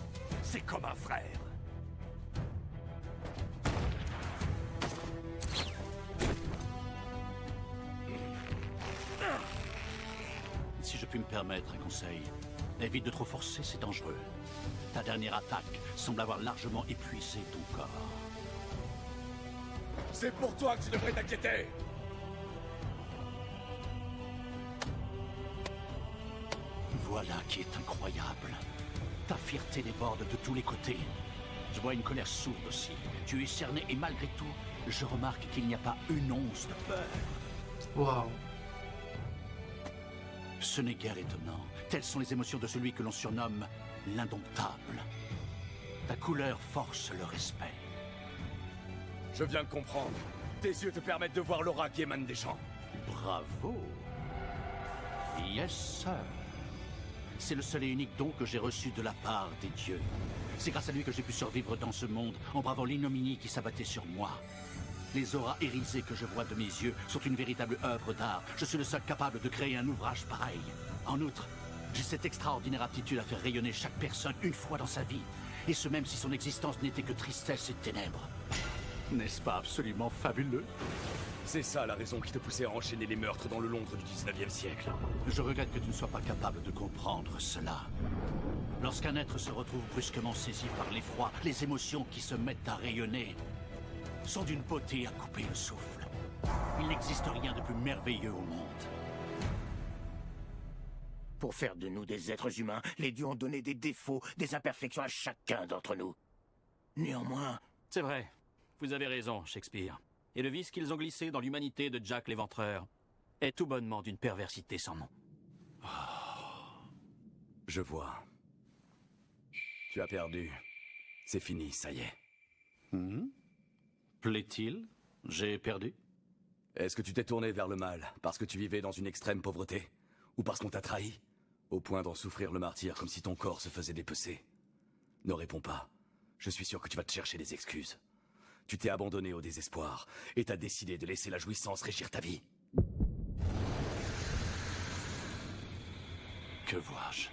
c'est comme un frère. Si je puis me permettre un conseil, évite de trop forcer, c'est dangereux. Ta dernière attaque semble avoir largement épuisé ton corps. C'est pour toi que tu devrais t'inquiéter. Voilà qui est incroyable. Ta fierté déborde de tous les côtés. Je vois une colère sourde aussi. Tu es cerné et malgré tout, je remarque qu'il n'y a pas une once de peur. Waouh. Ce n'est guère étonnant. Telles sont les émotions de celui que l'on surnomme l'indomptable. Ta couleur force le respect. Je viens de comprendre. Tes yeux te permettent de voir l'aura qui émane des champs. Bravo. Yes, sir. C'est le seul et unique don que j'ai reçu de la part des dieux. C'est grâce à lui que j'ai pu survivre dans ce monde en bravant l'ignominie qui s'abattait sur moi. Les auras irisées que je vois de mes yeux sont une véritable œuvre d'art. Je suis le seul capable de créer un ouvrage pareil. En outre, j'ai cette extraordinaire aptitude à faire rayonner chaque personne une fois dans sa vie. Et ce même si son existence n'était que tristesse et ténèbres. N'est-ce pas absolument fabuleux? C'est ça la raison qui te poussait à enchaîner les meurtres dans le Londres du 19e siècle. Je regrette que tu ne sois pas capable de comprendre cela. Lorsqu'un être se retrouve brusquement saisi par l'effroi, les émotions qui se mettent à rayonner sont d'une beauté à couper le souffle. Il n'existe rien de plus merveilleux au monde. Pour faire de nous des êtres humains, les dieux ont donné des défauts, des imperfections à chacun d'entre nous. Néanmoins... C'est vrai. Vous avez raison, Shakespeare. Et le vice qu'ils ont glissé dans l'humanité de Jack l'Éventreur est tout bonnement d'une perversité sans nom. Je vois. Tu as perdu. C'est fini, ça y est. Plaît-il? J'ai perdu? Est-ce que tu t'es tourné vers le mal parce que tu vivais dans une extrême pauvreté? Ou parce qu'on t'a trahi? Au point d'en souffrir le martyre comme si ton corps se faisait dépecer? Ne réponds pas. Je suis sûr que tu vas te chercher des excuses. Tu t'es abandonné au désespoir et t'as décidé de laisser la jouissance régir ta vie. Que vois-je?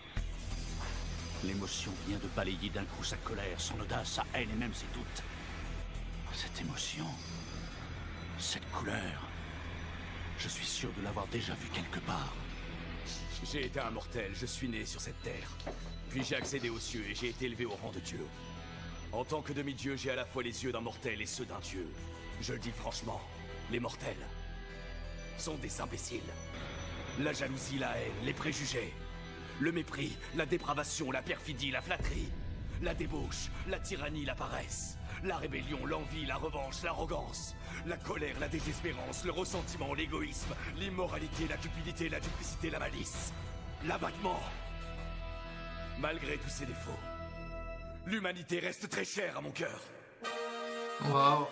L'émotion vient de balayer d'un coup sa colère, son audace, sa haine et même ses doutes. Cette émotion, cette couleur, je suis sûr de l'avoir déjà vue quelque part. J'ai été un mortel, je suis né sur cette terre. Puis j'ai accédé aux cieux et j'ai été élevé au rang de dieu. En tant que demi-dieu, j'ai à la fois les yeux d'un mortel et ceux d'un dieu. Je le dis franchement, les mortels sont des imbéciles. La jalousie, la haine, les préjugés, le mépris, la dépravation, la perfidie, la flatterie, la débauche, la tyrannie, la paresse, la rébellion, l'envie, la revanche, l'arrogance, la colère, la désespérance, le ressentiment, l'égoïsme, l'immoralité, la cupidité, la duplicité, la malice, l'abattement. Malgré tous ces défauts, l'humanité reste très chère à mon cœur. Waouh.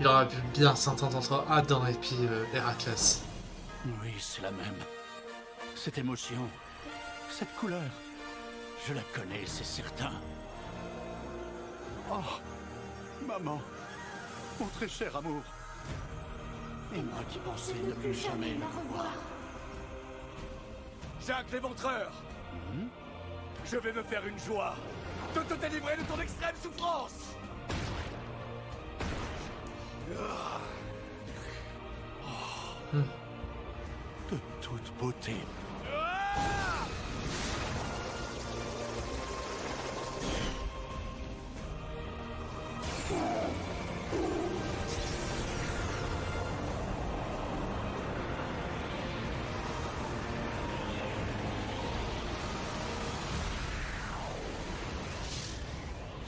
Il aurait pu bien s'entendre entre Adam et puis Héraclès. Oui, c'est la même. Cette émotion, cette couleur, je la connais, c'est certain. Oh, maman, mon très cher amour. Et moi qui pensais ne plus jamais le revoir. Jacques l'Éventreur, je vais me faire une joie de te délivrer de ton extrême souffrance. De toute beauté.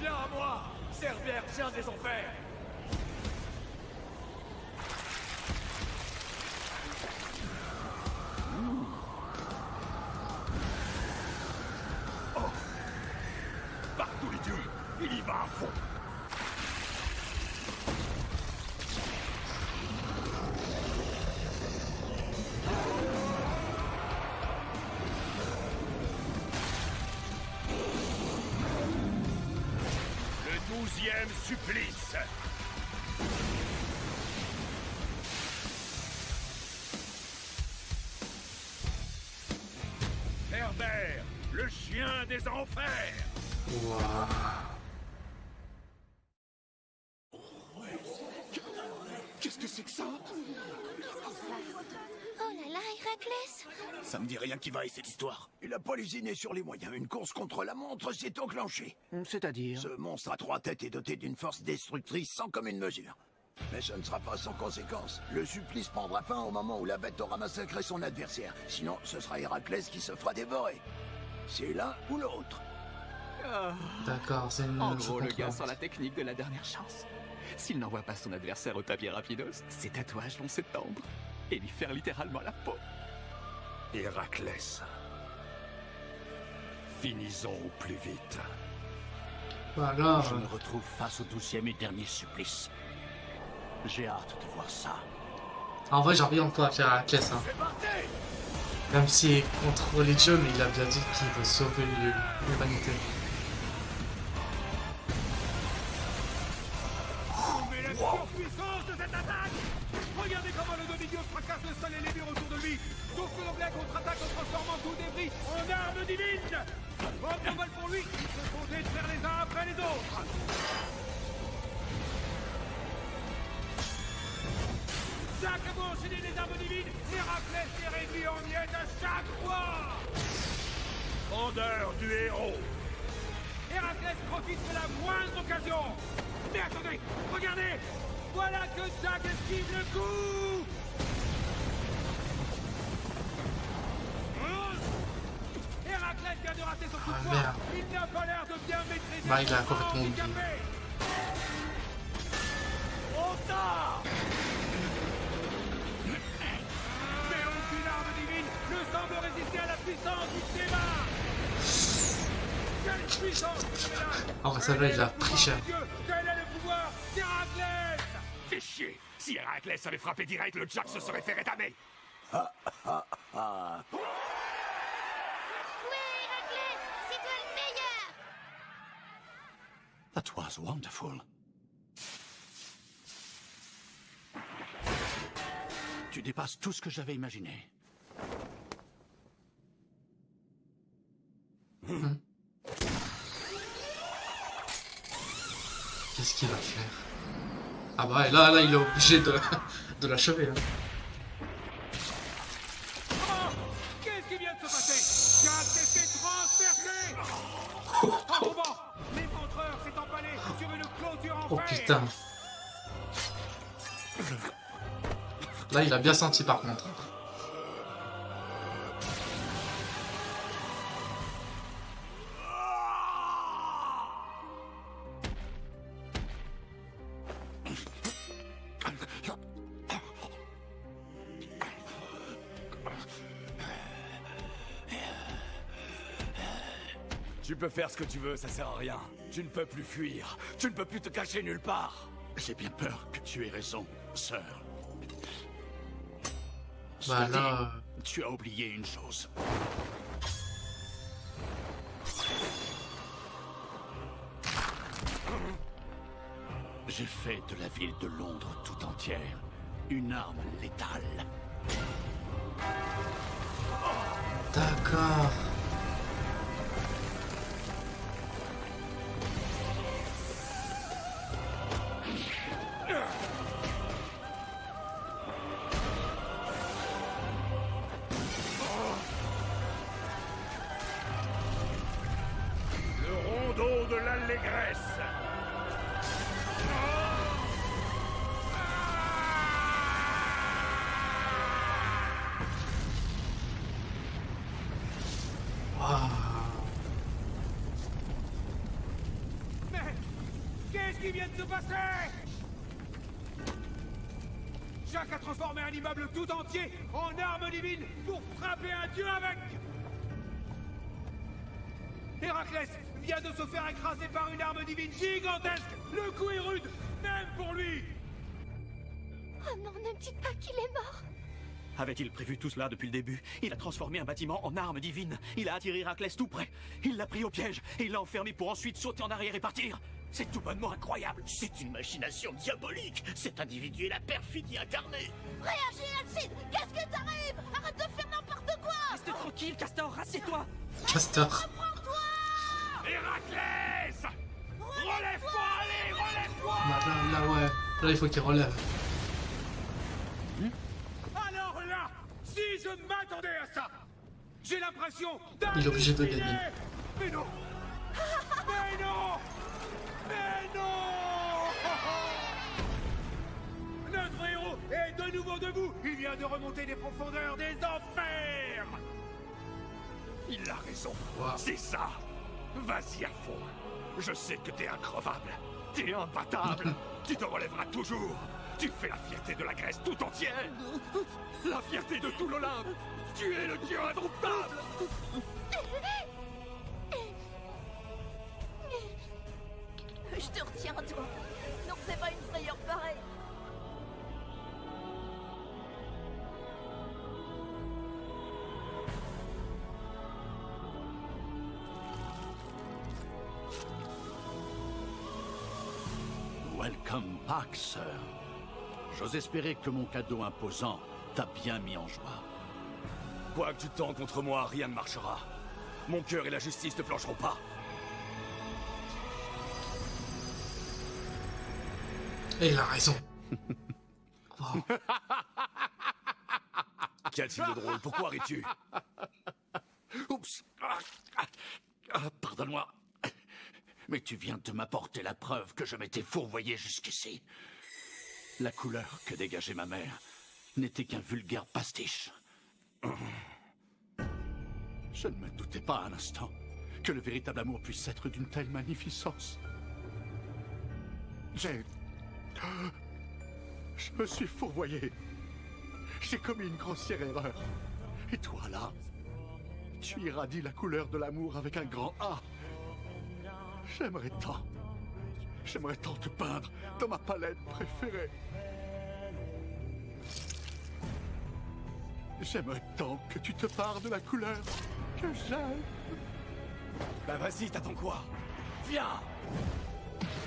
Viens à moi, Cerbère, chien des enfers. Oh, par tous les dieux, il y va à fond. Le 12e supplice. Herbert, le chien des enfers. Waouh. Qu'est-ce que c'est que ça? Oh là là, Héraclès! Ça me dit rien qui va et cette histoire. Il a pas lésiné sur les moyens. Une course contre la montre s'est enclenchée. C'est-à-dire? Ce monstre à 3 têtes est doté d'une force destructrice sans commune mesure. Mais ce ne sera pas sans conséquence. Le supplice prendra fin au moment où la bête aura massacré son adversaire. Sinon, ce sera Héraclès qui se fera dévorer. C'est l'un ou l'autre. D'accord, c'est une... En je gros, le comprends. gars sort la technique de la dernière chance. S'il n'envoie pas son adversaire au papier rapidos, ses tatouages vont s'étendre et lui faire littéralement la peau. Héraclès. Finissons au plus vite. Voilà. Je me retrouve face au 12e et dernier supplice. J'ai hâte de voir ça. En vrai, j'ai envie encore avec Héraclès. Hein. Même s'il est contre les dieux, mais il a bien dit qu'il veut sauver l'humanité. Mais la surpuissance de cette attaque! Regardez comment le demi-dieu fracasse le sol et les murs autour de lui! Sauf que l'anglais contre-attaque en transformant tout débris en armes divines! En mal pour lui, ils se font détruire les uns après les autres! Jacques a beau enchaîner les armes divines, Héraclès est réduit en miettes à chaque fois! Grandeur du héros. Héraclès profite de la moindre occasion! Mais attendez, regardez! Voilà que Jacques esquive le coup! Héraclès vient de rater son coup de poing! merde. Il n'a pas l'air de bien maîtriser Bah, il son a complètement oublié. handicapé. Ota! Mais aucune arme divine ne semble résister à la puissance du débat! Quelle puissance ce médaille! En vrai, celle-là, il l'a pris cher. Quel est le pouvoir d'Héraclès? Fais chier. Si Héraclès avait frappé direct, le Jack se serait fait rétamer. Ah, ah, ah. Ouais, Héraclès! C'est toi le meilleur! That was wonderful. Tu dépasses tout ce que j'avais imaginé. Qu'est-ce qu'il va faire? Ah bah là il est obligé de l'achever. Hein. Qu'est-ce qui vient de se passer? Jack s'est fait transpercer. En tombant, l'éventreur s'est empalé sur une clôture en fer. Oh putain. Là il a bien senti par contre. Tu peux faire ce que tu veux, ça sert à rien. Tu ne peux plus fuir. Tu ne peux plus te cacher nulle part. J'ai bien peur que tu aies raison, sœur. Bah là... Tu as oublié une chose. J'ai fait de la ville de Londres tout entière une arme létale. D'accord. Le rondeau de l'allégresse. Mais qu'est-ce qui vient de se passer? Jack a transformé un immeuble tout entier en arme divine pour frapper un dieu avec. Héraclès vient de se faire écraser par une arme divine gigantesque. Le coup est rude, même pour lui. Oh non, ne me dites pas qu'il est mort. Avait-il prévu tout cela depuis le début? Il a transformé un bâtiment en arme divine. Il a attiré Héraclès tout près. Il l'a pris au piège et il l'a enfermé pour ensuite sauter en arrière et partir. C'est tout bonnement incroyable. C'est une machination diabolique. Cet individu est la perfidie incarnée. Réagis, Alcide! Qu'est-ce que t'arrive? Arrête de faire n'importe quoi! Reste tranquille, Castor, rassieds-toi. Castor. Héraclès! Relève-toi, allez, relève-toi! Là ouais. Là il faut qu'il relève. Alors là, si je m'attendais à ça, j'ai l'impression Il est obligé de gagner. Mais non! Mais non! Mais non! Notre héros est de nouveau debout! Il vient de remonter des profondeurs des enfers! Il a raison. Wow. C'est ça. Vas-y à fond. Je sais que t'es increvable. T'es imbattable. Tu te relèveras toujours. Tu fais la fierté de la Grèce tout entière. La fierté de tout l'Olympe. Tu es le dieu indomptable. Je te retiens, toi. Non, c'est pas une frayeur pareille. Welcome back, sœur. J'ose espérer que mon cadeau imposant t'a bien mis en joie. Quoi que tu tends contre moi, rien ne marchera. Mon cœur et la justice ne flancheront pas. Et il a raison. Wow. Qu'a-t-il de drôle? Pourquoi ris-tu? Oups. Pardonne-moi. Mais tu viens de m'apporter la preuve que je m'étais fourvoyé jusqu'ici. La couleur que dégageait ma mère n'était qu'un vulgaire pastiche. Je ne me doutais pas un instant que le véritable amour puisse être d'une telle magnificence. Je me suis fourvoyé. J'ai commis une grossière erreur. Et toi, là, tu irradies la couleur de l'amour avec un grand A. J'aimerais tant te peindre dans ma palette préférée. J'aimerais tant que tu te parles de la couleur que j'aime. Bah vas-y, t'attends quoi? Viens!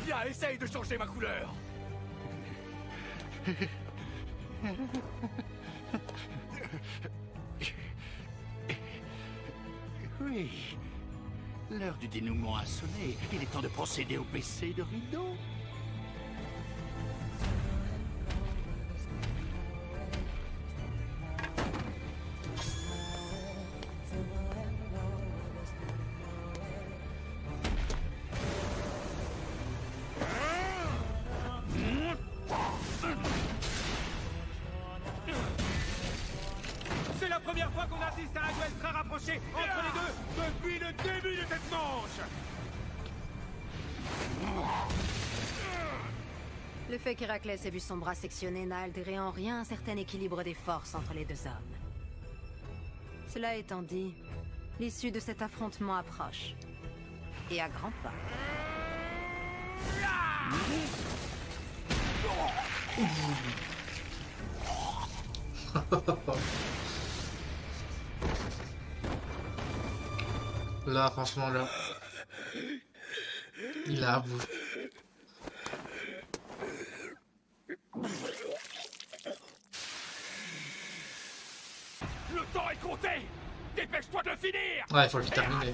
Viens, essaye de changer ma couleur! Oui. L'heure du dénouement a sonné. Il est temps de procéder au baisser de rideau. fois qu'on assiste à un duel très rapproché entre les deux depuis le début de cette manche. Le fait qu'Héraclès ait vu son bras sectionné n'a altéré en rien un certain équilibre des forces entre les deux hommes. Cela étant dit, l'issue de cet affrontement approche. Et à grands pas. Là, franchement, là, il a à bout. Le temps est compté. Dépêche-toi de le finir. Ouais, il faut le terminer.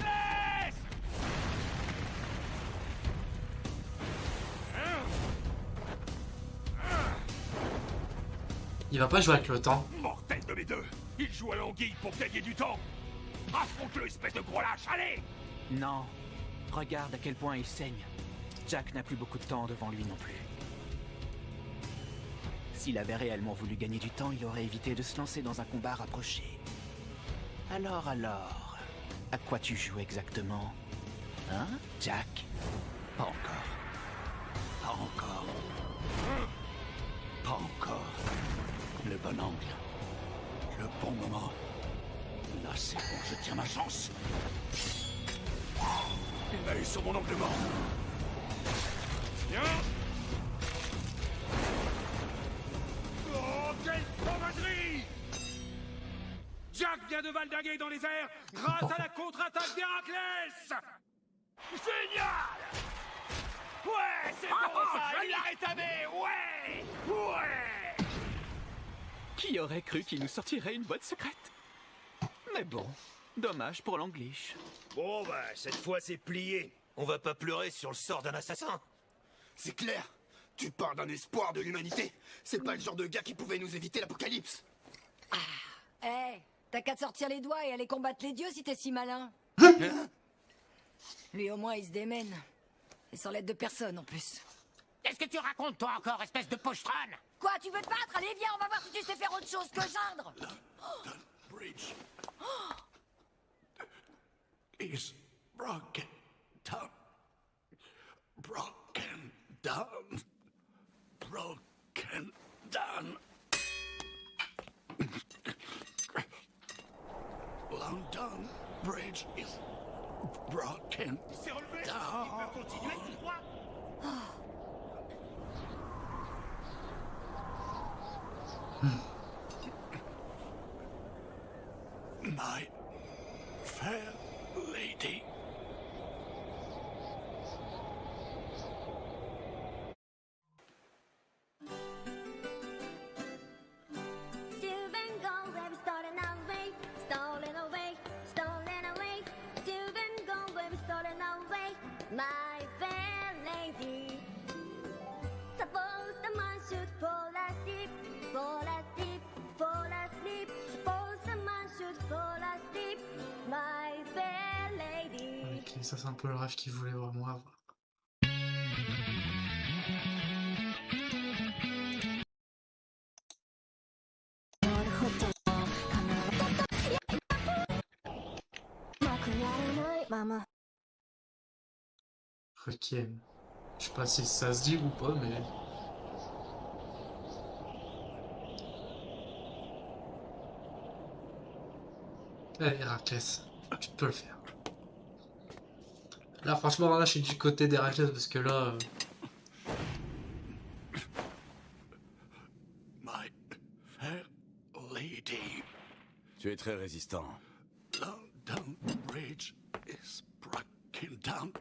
Il va pas jouer avec le temps. Mortel de mes deux. Il joue à l'anguille pour gagner du temps. Affronte-le, espèce de gros lâche, allez. Non. Regarde à quel point il saigne. Jack n'a plus beaucoup de temps devant lui non plus. S'il avait réellement voulu gagner du temps, il aurait évité de se lancer dans un combat rapproché. Alors, à quoi tu joues exactement? Hein, Jack? Pas encore. Pas encore. Pas encore. Le bon angle. Le bon moment. Là, c'est bon, je tiens ma chance. Il m'a eu sur mon angle mort. Viens. Oh, quelle sauvagerie! Jack vient de valdinguer dans les airs grâce à la contre-attaque d'Héraclès! Génial! Ouais, c'est bon ça! Il l'a rétabli! Ouais! Ouais! Qui aurait cru qu'il nous sortirait une boîte secrète? Mais bon, dommage pour l'Anglish. Bon bah, cette fois c'est plié. On va pas pleurer sur le sort d'un assassin. C'est clair. Tu parles d'un espoir de l'humanité. C'est pas le genre de gars qui pouvait nous éviter l'apocalypse. Hé, t'as qu'à te sortir les doigts et aller combattre les dieux si t'es si malin. Lui au moins il se démène. Et sans l'aide de personne en plus. Qu'est-ce que tu racontes toi encore, espèce de pochetronne? Quoi, tu veux te battre? Allez viens, on va voir si tu sais faire autre chose que geindre. Bridge is broken down. Broken down. Broken down. London Bridge is broken down. Il peut continuer, tu crois? My fair lady. My fair lady. Suppose the man should fall asleep, fall asleep, fall asleep. Suppose the man should fall asleep, my fair lady. Ok, ça c'est un peu le rêve qu'il voulait vraiment avoir. Maman. Requiem. Je sais pas si ça se dit ou pas, mais... Allez, Héraclès, tu peux le faire. Là, franchement, là, je suis du côté d'Héraclès parce que là... My fair lady. Tu es très résistant. London Bridge is broken down.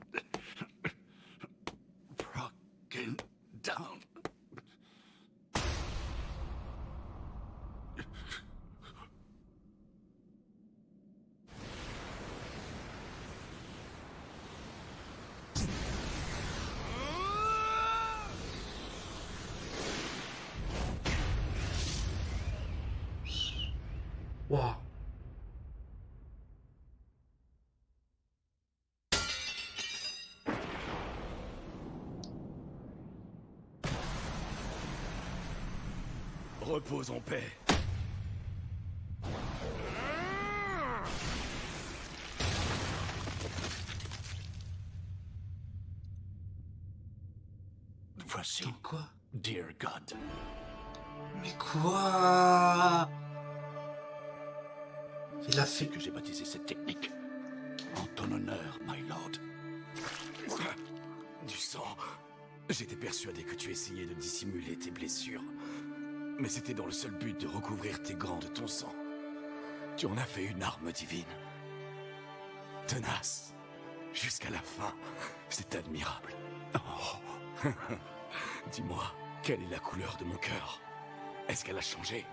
Broken down. Waouh. Repose en paix. Quoi? Il a fait que j'ai baptisé cette technique. En ton honneur, my lord. Du sang. J'étais persuadé que tu essayais de dissimuler tes blessures. Mais c'était dans le seul but de recouvrir tes gants de ton sang. Tu en as fait une arme divine. Tenace. Jusqu'à la fin. C'est admirable. Oh. Dis-moi, quelle est la couleur de mon cœur? Est-ce qu'elle a changé?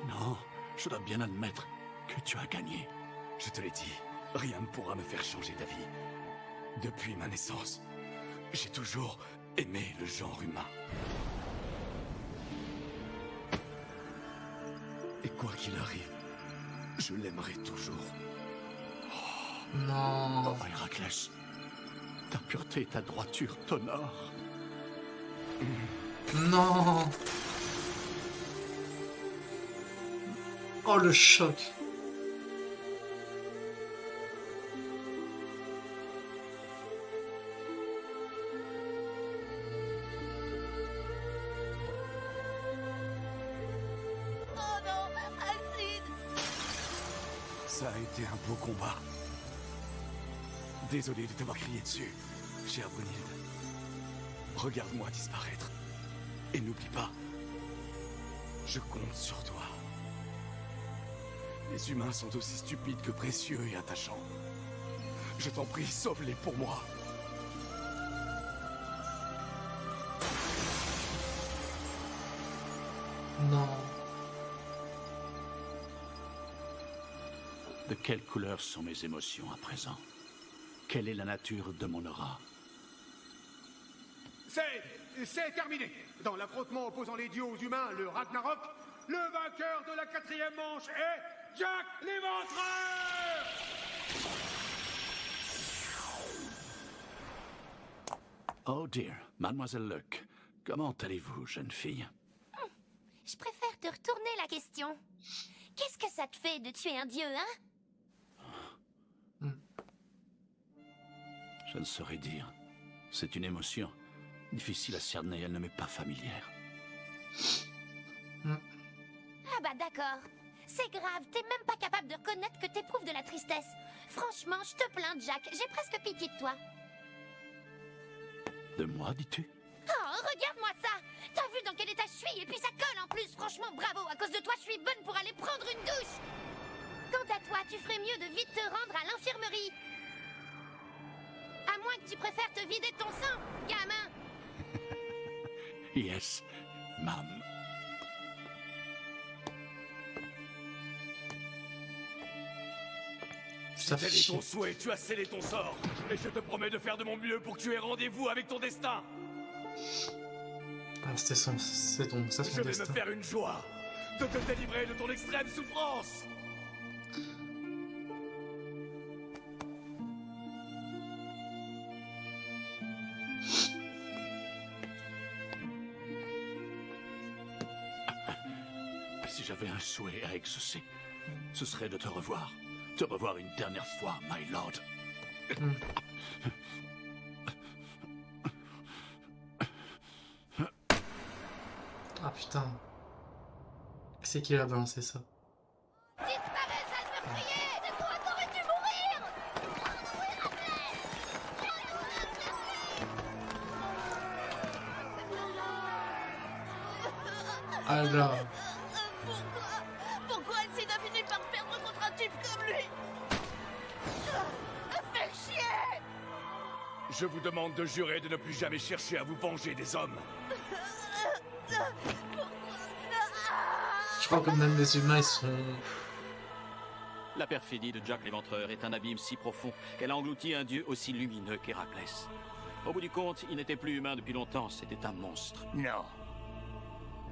Non, je dois bien admettre que tu as gagné. Je te l'ai dit, rien ne pourra me faire changer d'avis. Depuis ma naissance, j'ai toujours aimé le genre humain. Et quoi qu'il arrive, je l'aimerai toujours. Non. Oh, Héraclès, ta pureté et ta droiture t'honorent. Non. Oh, le choc. Oh non, Alcide! Ça a été un beau combat. Désolé de t'avoir crié dessus, chère Brunhilde. Regarde-moi disparaître. Et n'oublie pas, je compte sur toi. Les humains sont aussi stupides que précieux et attachants. Je t'en prie, sauve-les pour moi. Non. De quelle couleur sont mes émotions à présent? Quelle est la nature de mon aura? C'est terminé. Dans l'affrontement opposant les dieux aux humains, le Ragnarok, le vainqueur de la 4e manche est Jack l'Éventreur! Oh dear, Mademoiselle Luck, comment allez-vous, jeune fille? Je préfère te retourner la question. Qu'est-ce que ça te fait de tuer un dieu, hein? Je ne saurais dire. C'est une émotion. Difficile à cerner, elle ne m'est pas familière. Ah bah d'accord. C'est grave, t'es même pas capable de reconnaître que t'éprouves de la tristesse. Franchement, je te plains, Jack, j'ai presque pitié de toi. De moi, dis-tu? Oh, regarde-moi ça! T'as vu dans quel état je suis, et puis ça colle en plus. Franchement, bravo, à cause de toi, je suis bonne pour aller prendre une douche. Quant à toi, tu ferais mieux de vite te rendre à l'infirmerie. À moins que tu préfères te vider de ton sang, gamin. Yes, mam. Si tel est ton souhait, tu as scellé ton sort. Et je te promets de faire de mon mieux pour que tu aies rendez-vous avec ton destin. Ah, c'est son destin. Je vais me faire une joie de te délivrer de ton extrême souffrance. Si j'avais un souhait à exaucer, ce serait de te revoir. Te revoir une dernière fois, my lord. Ah putain. C'est qui a balancé ça? Disparais, sale meurtrier! C'est toi qui aurais dû mourir! Alors. Pourquoi Alcide a fini par perdre contre un type comme lui? Fais chier! Je vous demande de jurer de ne plus jamais chercher à vous venger des hommes. Je crois que même les humains, ils sont... La perfidie de Jack l'Éventreur est un abîme si profond qu'elle a englouti un dieu aussi lumineux qu'Héraclès. Au bout du compte, il n'était plus humain depuis longtemps, c'était un monstre. Non.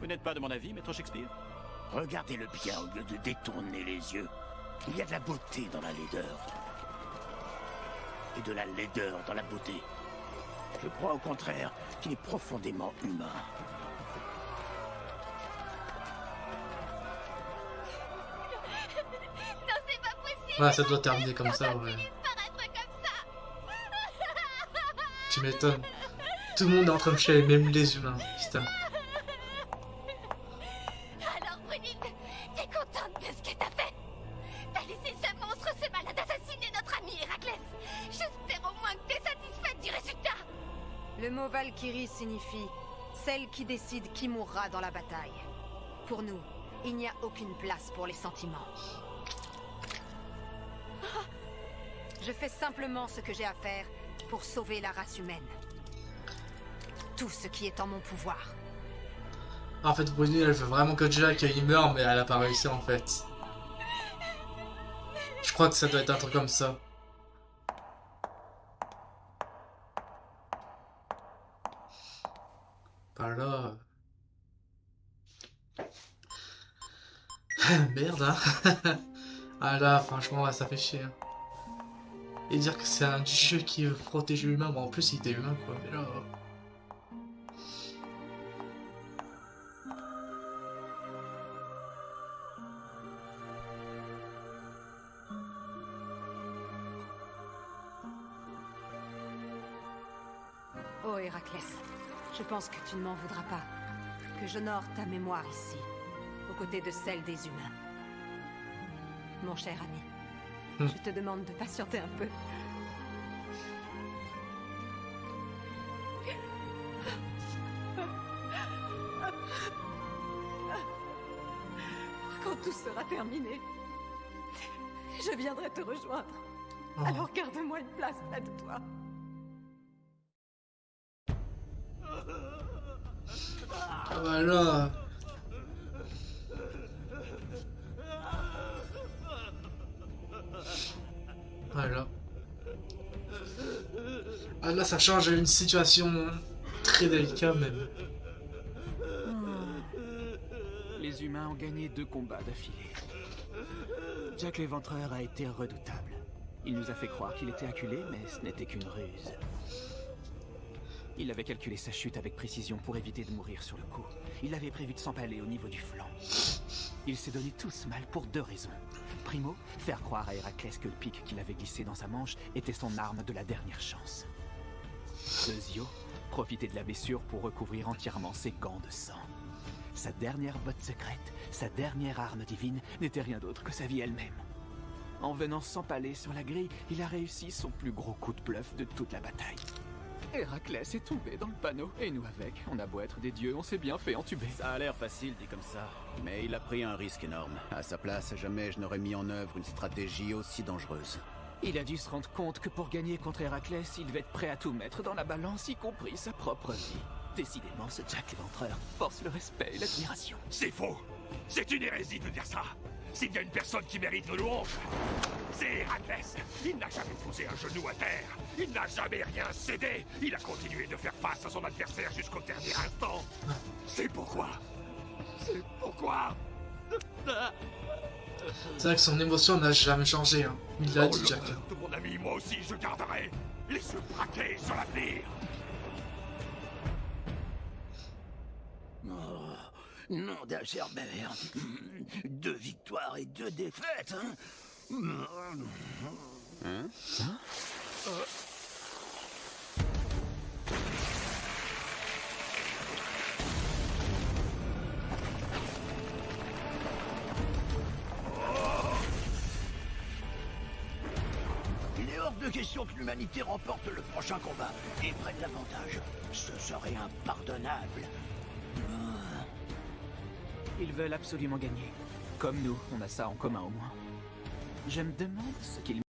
Vous n'êtes pas de mon avis, maître Shakespeare? Regardez-le bien au lieu de détourner les yeux. Il y a de la beauté dans la laideur. Et de la laideur dans la beauté. Je crois au contraire qu'il est profondément humain. Non, c'est pas possible! Ouais, ça doit terminer comme ça, ouais. Tu m'étonnes. Tout le monde est en train de chialer, même les humains. Putain. contente de ce que t'as fait. T'as laissé ce monstre, ce malade assassiner notre ami Héraclès. J'espère au moins que t'es satisfaite du résultat. Le mot Valkyrie signifie celle qui décide qui mourra dans la bataille. Pour nous, il n'y a aucune place pour les sentiments. Je fais simplement ce que j'ai à faire pour sauver la race humaine. Tout ce qui est en mon pouvoir. En fait, Bruni, elle veut vraiment que Jack il meure, mais elle a pas réussi en fait. Je crois que ça doit être un truc comme ça. Par là. Merde, hein. Ah là, franchement, ça fait chier. Hein. Et dire que c'est un dieu qui veut protéger l'humain, bon en plus il était humain quoi, mais là... Oh Héraclès, je pense que tu ne m'en voudras pas, que j'honore ta mémoire ici, aux côtés de celle des humains. Mon cher ami, je te demande de patienter un peu. Quand tout sera terminé, je viendrai te rejoindre. Alors garde-moi une place près de toi. Ah bah là... Voilà. Ah là ça change une situation très délicate même. Les humains ont gagné 2 combats d'affilée. Jack l'Éventreur a été redoutable. Il nous a fait croire qu'il était acculé, mais ce n'était qu'une ruse. Il avait calculé sa chute avec précision pour éviter de mourir sur le coup. Il avait prévu de s'empaler au niveau du flanc. Il s'est donné tout ce mal pour 2 raisons. Primo, faire croire à Héraclès que le pic qu'il avait glissé dans sa manche était son arme de la dernière chance. Deuxio, profiter de la blessure pour recouvrir entièrement ses gants de sang. Sa dernière botte secrète, sa dernière arme divine, n'était rien d'autre que sa vie elle-même. En venant s'empaler sur la grille, il a réussi son plus gros coup de bluff de toute la bataille. Héraclès est tombé dans le panneau, et nous avec. On a beau être des dieux, on s'est bien fait entuber. Ça a l'air facile dit comme ça, mais il a pris un risque énorme. À sa place, jamais je n'aurais mis en œuvre une stratégie aussi dangereuse. Il a dû se rendre compte que pour gagner contre Héraclès, il devait être prêt à tout mettre dans la balance, y compris sa propre vie. Décidément, ce Jack l'Éventreur force le respect et l'admiration. C'est faux. C'est une hérésie de dire ça. S'il y a une personne qui mérite nos louanges, c'est Héraclès. Il n'a jamais posé un genou à terre. Il n'a jamais rien cédé. Il a continué de faire face à son adversaire jusqu'au dernier instant. C'est pourquoi. C'est pourquoi. C'est vrai que son émotion n'a jamais changé, hein. Il l'a dit, Jack. De mon ami, moi aussi, je garderai les yeux braqués sur l'avenir. Nom d'un Cerbère. 2 victoires et 2 défaites, hein? Il est hors de question que l'humanité remporte le prochain combat et prenne l'avantage. Ce serait impardonnable. Ils veulent absolument gagner. Comme nous, on a ça en commun au moins. Je me demande ce qu'ils